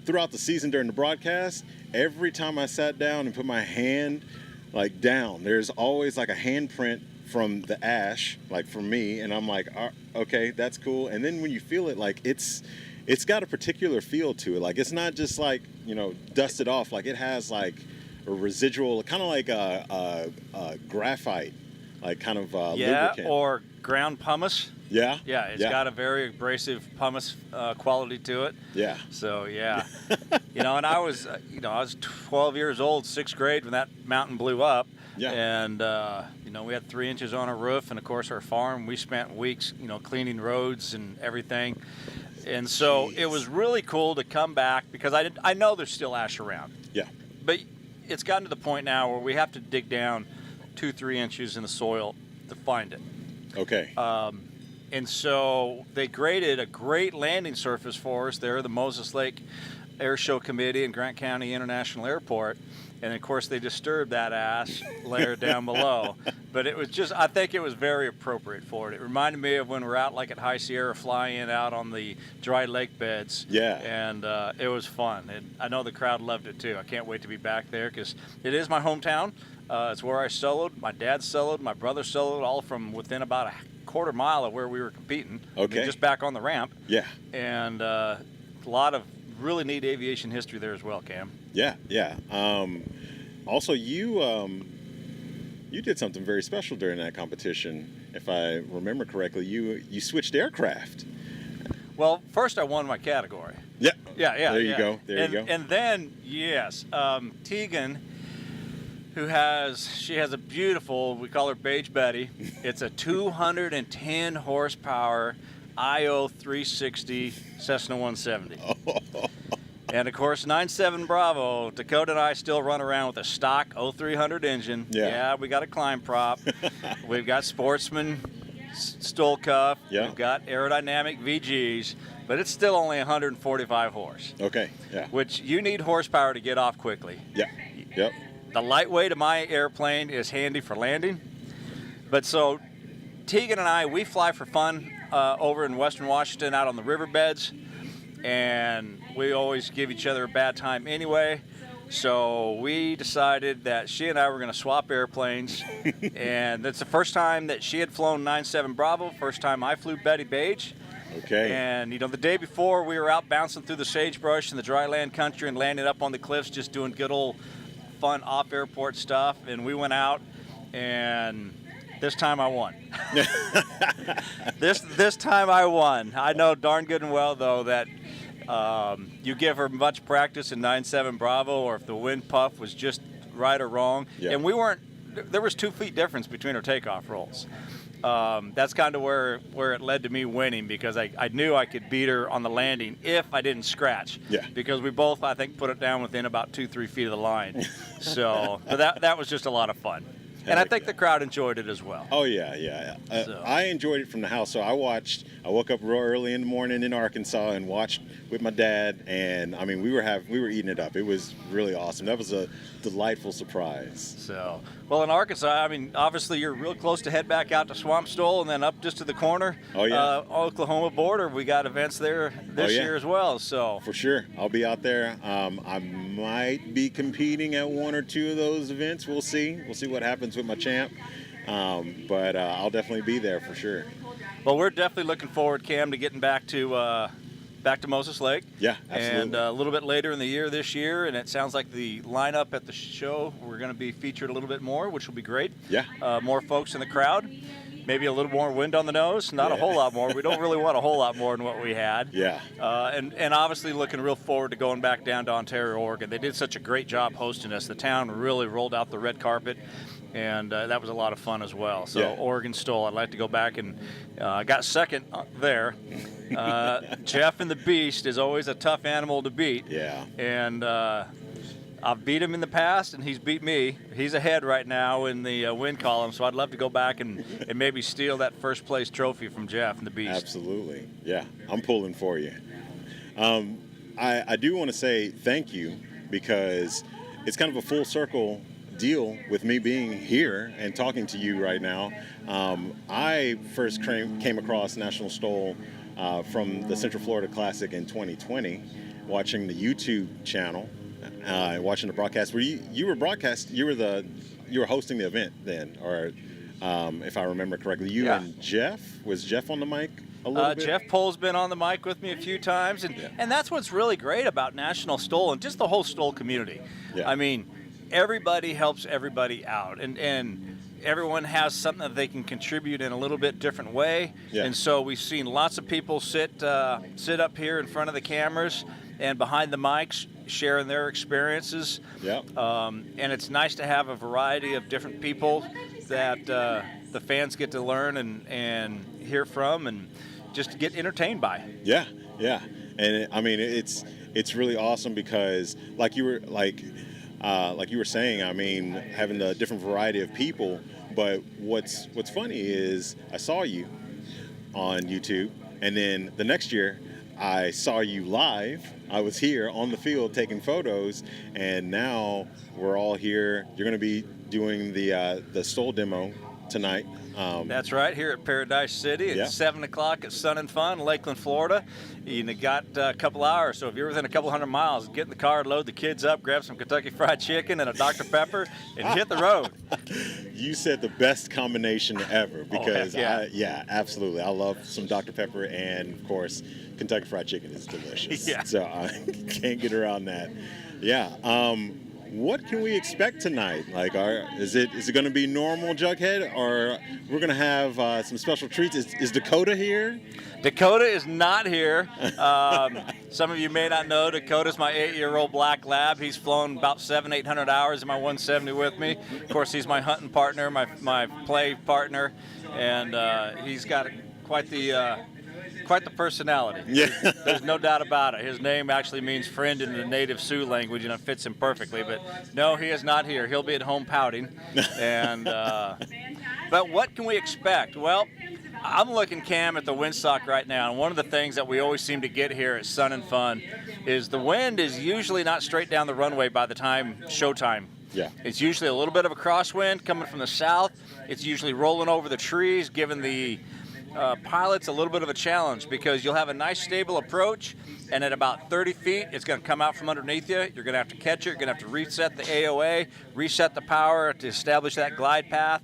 throughout the season during the broadcast, every time I sat down and put my hand like down, there's always like a handprint from the ash, like from me, and I'm like, okay, that's cool. And then when you feel it, like it's got a particular feel to it. Like it's not just like, you know, dusted off. Like it has like a residual, kind of like a graphite, like kind of lubricant.
Or ground pumice.
Yeah.
Yeah, it's got a very abrasive pumice quality to it.
Yeah.
So yeah, you know, and I was 12 years old, 6th grade when that mountain blew up.
Yeah.
And you know, we had 3 inches on our roof, and of course our farm. We spent weeks, you know, cleaning roads and everything. And so it was really cool to come back because I know there's still ash around.
Yeah.
But it's gotten to the point now where we have to dig down 2-3 inches in the soil to find it.
Okay.
And so they graded a great landing surface for us there, the Moses Lake Air Show Committee in Grant County International Airport. And of course they disturbed that ash layer down below. But it was just, I think it was very appropriate for it. It reminded me of when we're out like at High Sierra flying out on the dry lake beds.
Yeah.
And it was fun. And I know the crowd loved it too. I can't wait to be back there because it is my hometown. It's where I soloed. My dad soloed. My brother soloed, all from within about a quarter mile of where we were competing.
Okay.
Just back on the ramp.
Yeah.
And a lot of really neat aviation history there as well, Cam.
Yeah, yeah. Also, you did something very special during that competition. If I remember correctly, you switched aircraft.
Well, first I won my category.
Yeah.
Yeah.
There you go. There you go.
And then, yes, Tegan, she has a beautiful, we call her Beige Betty. It's a 210 horsepower IO 360 Cessna 170. And of course, 97 Bravo, Dakota and I still run around with a stock 0300 engine.
Yeah.
We got a climb prop. We've got Sportsman STOL cuff.
Yeah.
We've got aerodynamic VGs, but it's still only 145 horse.
Okay. Yeah.
Which you need horsepower to get off quickly.
Yeah. Yep.
The lightweight of my airplane is handy for landing. But so Tegan and I, we fly for fun over in Western Washington out on the riverbeds, and we always give each other a bad time anyway. So we decided that she and I were going to swap airplanes, and that's the first time that she had flown 97 Bravo, first time I flew Betty Page.
Okay.
And, you know, the day before we were out bouncing through the sagebrush in the dry land country and landing up on the cliffs, just doing good old fun off-airport stuff, and we went out, and this time I won. This time I won. I know darn good and well, though, that you give her much practice in 97 Bravo, or if the wind puff was just right or wrong.
Yeah.
And we weren't, there was 2 feet difference between our takeoff rolls. That's kind of where it led to me winning, because I knew I could beat her on the landing if I didn't scratch.
Yeah.
Because we both, I think, put it down within about 2-3 feet of the line. So, but that was just a lot of fun. And I think the crowd enjoyed it as well.
Oh yeah.
So.
I enjoyed it from the house. So I woke up real early in the morning in Arkansas and watched with my dad. And I mean, we were eating it up. It was really awesome. That was a delightful surprise.
So, well, in Arkansas, I mean, obviously you're real close to head back out to Swamp STOL, and then up just to the corner, Oklahoma border. We got events there this year as well. So
for sure, I'll be out there. I might be competing at 1 or 2 of those events. We'll see. We'll see what happens with my champ. But I'll definitely be there for sure.
Well, we're definitely looking forward, Cam, to getting back to Moses Lake.
Yeah, absolutely.
And a little bit later in the year this year, and it sounds like the lineup at the show, we're going to be featured a little bit more, which will be great.
Yeah.
More folks in the crowd. Maybe a little more wind on the nose. Not a whole lot more. We don't really want a whole lot more than what we had.
Yeah.
And obviously looking real forward to going back down to Ontario, Oregon. They did such a great job hosting us. The town really rolled out the red carpet, and that was a lot of fun as well. So Oregon STOL, I'd like to go back, and I got second there. Jeff and the Beast is always a tough animal to beat.
Yeah.
And I've beat him in the past, and he's beat me. He's ahead right now in the win column, so I'd love to go back and maybe steal that first place trophy from Jeff and the Beast.
Absolutely. Yeah, I'm pulling for you. I do want to say thank you, because it's kind of a full circle deal with me being here and talking to you right now. I first came across National STOL from the Central Florida Classic in 2020, watching the YouTube channel. Watching the broadcast. You were hosting the event then, or if I remember correctly, you and Jeff. Was Jeff on the mic a little bit?
Jeff Pohl's been on the mic with me a few times, and that's what's really great about National STOL and just the whole STOL community.
Yeah.
I mean, everybody helps everybody out, and everyone has something that they can contribute in a little bit different way.
Yeah.
And so we've seen lots of people sit up here in front of the cameras and behind the mics, sharing their experiences.
Yeah.
And it's nice to have a variety of different people that the fans get to learn and hear from, and just to get entertained by.
Yeah. And I mean, it's really awesome, because like you were saying, I mean, having the different variety of people. But what's funny is I saw you on YouTube, and then the next year I saw you live. I was here on the field taking photos, and now we're all here. You're going to be doing the STOL demo tonight.
That's right, here at Paradise City at 7 o'clock at Sun and Fun, Lakeland, Florida. You got a couple hours, so if you're within a couple hundred miles, get in the car, load the kids up, grab some Kentucky Fried Chicken and a Dr. Pepper, and hit the road.
You said the best combination ever, because absolutely. I love some Dr. Pepper, and of course, Kentucky Fried Chicken is delicious. So I can't get around that. Yeah. What can we expect tonight? Like, is it going to be normal Jughead, or we're going to have some special treats? Is Dakota here?
Dakota is not here. Some of you may not know, Dakota's my 8-year-old black lab. He's flown about 700-800 hours in my 170 with me. Of course, he's my hunting partner, my play partner, and he's got quite the quite the personality.
Yeah.
There's no doubt about it. His name actually means friend in the native Sioux language, and it fits him perfectly. But no, he is not here. He'll be at home pouting. And but what can we expect? Well, I'm looking, Cam, at the windsock right now, and one of the things that we always seem to get here at Sun and Fun is the wind is usually not straight down the runway by the time showtime.
Yeah.
It's usually a little bit of a crosswind coming from the south. It's usually rolling over the trees, giving the pilots a little bit of a challenge because you'll have a nice stable approach, and at about 30 feet, it's going to come out from underneath you. You're going to have to catch it. You're going to have to reset the AOA, reset the power to establish that glide path,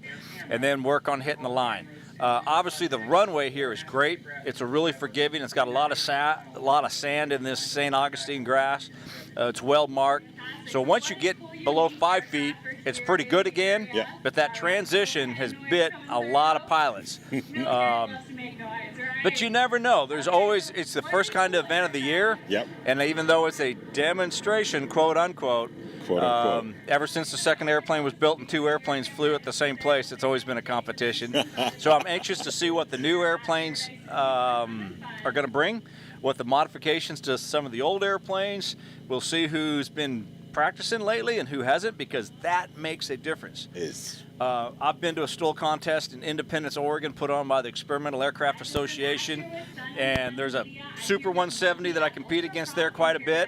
and then work on hitting the line. Obviously, the runway here is great. It's a really forgiving. It's got a lot of sand in this St. Augustine grass. It's well marked. So once you get below 5 feet, it's pretty good again.
Yeah.
But that transition has bit a lot of pilots. But you never know. It's the first kind of event of the year.
Yep.
And even though it's a demonstration, quote unquote, ever since the second airplane was built and two airplanes flew at the same place, it's always been a competition. So I'm anxious to see what the new airplanes are going to bring, what the modifications to some of the old airplanes. We'll see who's been practicing lately and who hasn't, because that makes a difference. I've been to a STOL contest in Independence, Oregon, put on by the Experimental Aircraft Association, and there's a Super 170 that I compete against there quite a bit,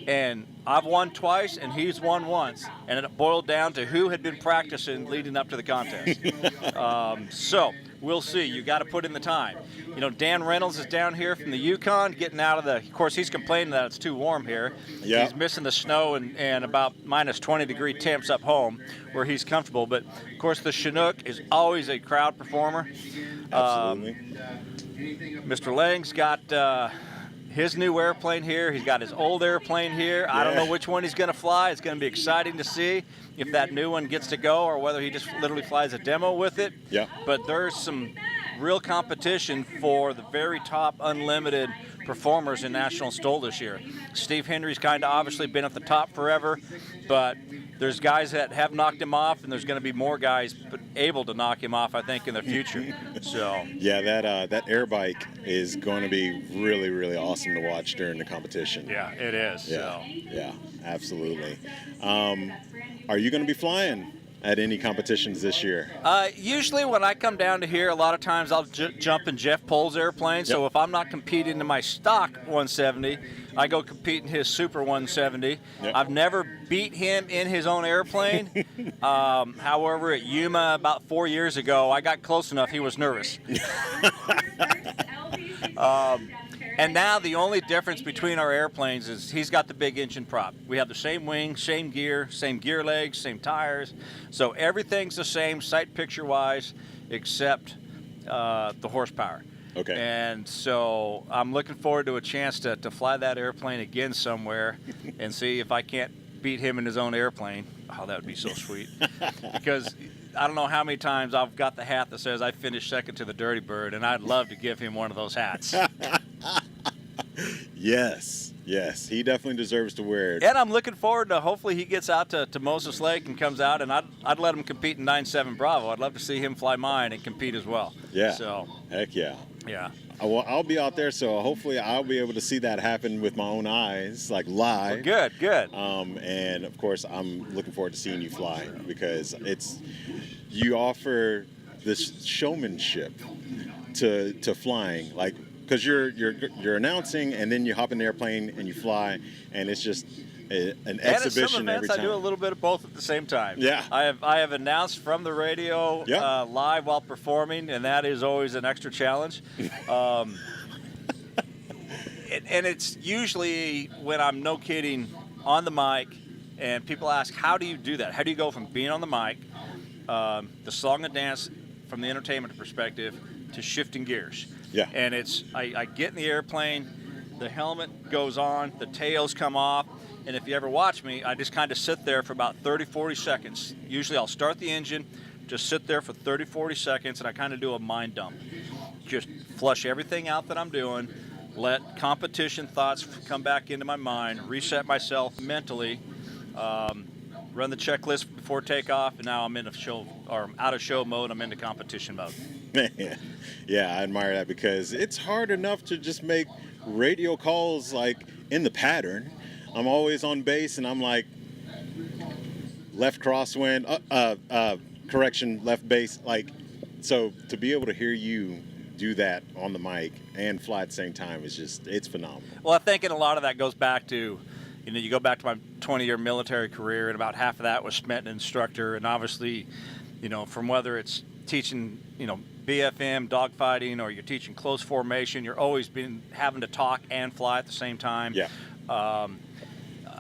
and I've won twice and he's won once, and it boiled down to who had been practicing leading up to the contest. So we'll see. You got to put in the time. You know, Dan Reynolds is down here from the Yukon, getting out of the. Of course, he's complaining that it's too warm here.
Yeah.
He's missing the snow and about minus 20-degree temps up home, where he's comfortable. But of course, the Chinook is always a crowd performer.
Absolutely.
Mr. Lang's got his new airplane here. He's got his old airplane here. I don't know which one he's going to fly. It's going to be exciting to see if that new one gets to go or whether he just literally flies a demo with it.
Yeah.
But there's some real competition for the very top unlimited performers in National STOL this year. Steve Henry's kind of obviously been at the top forever, but there's guys that have knocked him off, and there's going to be more guys able to knock him off, I think, in the future. So
yeah, that air bike is going to be really, really awesome to watch during the competition.
yeah, it is.
Yeah,
So.
yeah, absolutely. Are you going to be flying at any competitions this year?
Usually when I come down to here, a lot of times I'll jump in Jeff Pohl's airplane. So if I'm not competing in my stock 170, I go compete in his Super 170.
Yep.
I've never beat him in his own airplane. However, at Yuma about 4 years ago, I got close enough. He was nervous. And now the only difference between our airplanes is he's got the big engine prop. We have the same wing, same gear legs, same tires. So everything's the same sight picture wise, except the horsepower.
Okay.
And so I'm looking forward to a chance to fly that airplane again somewhere and see if I can't beat him in his own airplane. Oh, that would be so sweet. Because I don't know how many times I've got the hat that says I finished second to the Dirty Bird, and I'd love to give him one of those hats.
Yes, he definitely deserves to wear it.
And I'm looking forward to hopefully he gets out to Moses Lake and comes out, and I'd let him compete in 9-7 Bravo. I'd love to see him fly mine and compete as well.
Yeah.
So.
Heck yeah.
Yeah.
I'll be out there, so hopefully I'll be able to see that happen with my own eyes, like live.
Well, good.
And of course, I'm looking forward to seeing you fly because you offer this showmanship to flying, like because you're announcing and then you hop in the airplane and you fly, and it's just an exhibition every time.
I do a little bit of both at the same time.
Yeah.
I have announced from the radio live while performing, and that is always an extra challenge. And it's usually when I'm, no kidding, on the mic, and people ask, how do you do that? How do you go from being on the mic, the song and dance from the entertainment perspective, to shifting gears?
Yeah.
And it's, I get in the airplane, the helmet goes on, the tails come off, and if you ever watch me, I just kind of sit there for about 30, 40 seconds. Usually I'll start the engine, just sit there for 30, 40 seconds, and I kind of do a mind dump. Just flush everything out that I'm doing, let competition thoughts come back into my mind, reset myself mentally, run the checklist before takeoff, and now I'm in out of show mode, I'm into competition mode.
Man, yeah, I admire that because it's hard enough to just make radio calls like in the pattern. I'm always on base and I'm like left crosswind, correction, left base. Like, so to be able to hear you do that on the mic and fly at the same time is just, it's phenomenal.
Well, I think, and a lot of that goes back to, you go back to my 20-year military career, and about half of that was spent an instructor, and obviously, from whether it's teaching, BFM, dogfighting, or you're teaching close formation, you're always been having to talk and fly at the same time.
Yeah.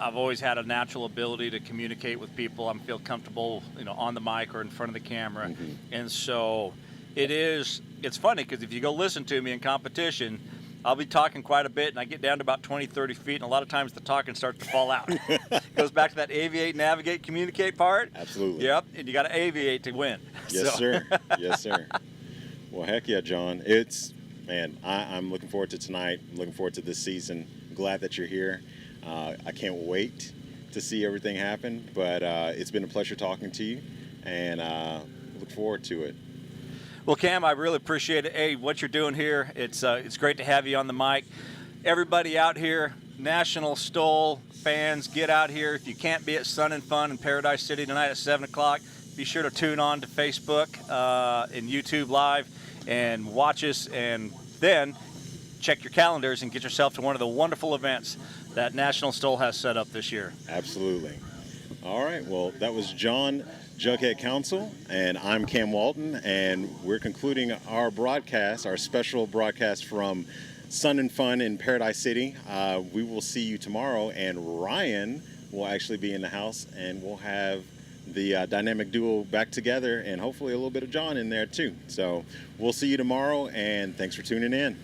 I've always had a natural ability to communicate with people. I feel comfortable, on the mic or in front of the camera.
Mm-hmm.
And so it's funny because if you go listen to me in competition, I'll be talking quite a bit and I get down to about 20, 30 feet, and a lot of times the talking starts to fall out. It goes back to that aviate, navigate, communicate part.
Absolutely.
Yep, and you got to aviate to win.
Yes, sir. Yes, sir. Well, heck yeah, John. I'm looking forward to tonight. I'm looking forward to this season. I'm glad that you're here. I can't wait to see everything happen, but it's been a pleasure talking to you, and look forward to it.
Well, Cam, I really appreciate it. Hey, what you're doing here, it's great to have you on the mic. Everybody out here, National STOL fans, get out here. If you can't be at Sun and Fun in Paradise City tonight at 7 o'clock, be sure to tune on to Facebook and YouTube Live and watch us, and then check your calendars and get yourself to one of the wonderful events that National STOL has set up this year.
Absolutely. All right. Well, that was John, Jughead Counsell, and I'm Cam Walton, and we're concluding our broadcast, our special broadcast from Sun and Fun in Paradise City. We will see you tomorrow, and Ryan will actually be in the house, and we'll have the dynamic duo back together, and hopefully a little bit of John in there too. So we'll see you tomorrow, and thanks for tuning in.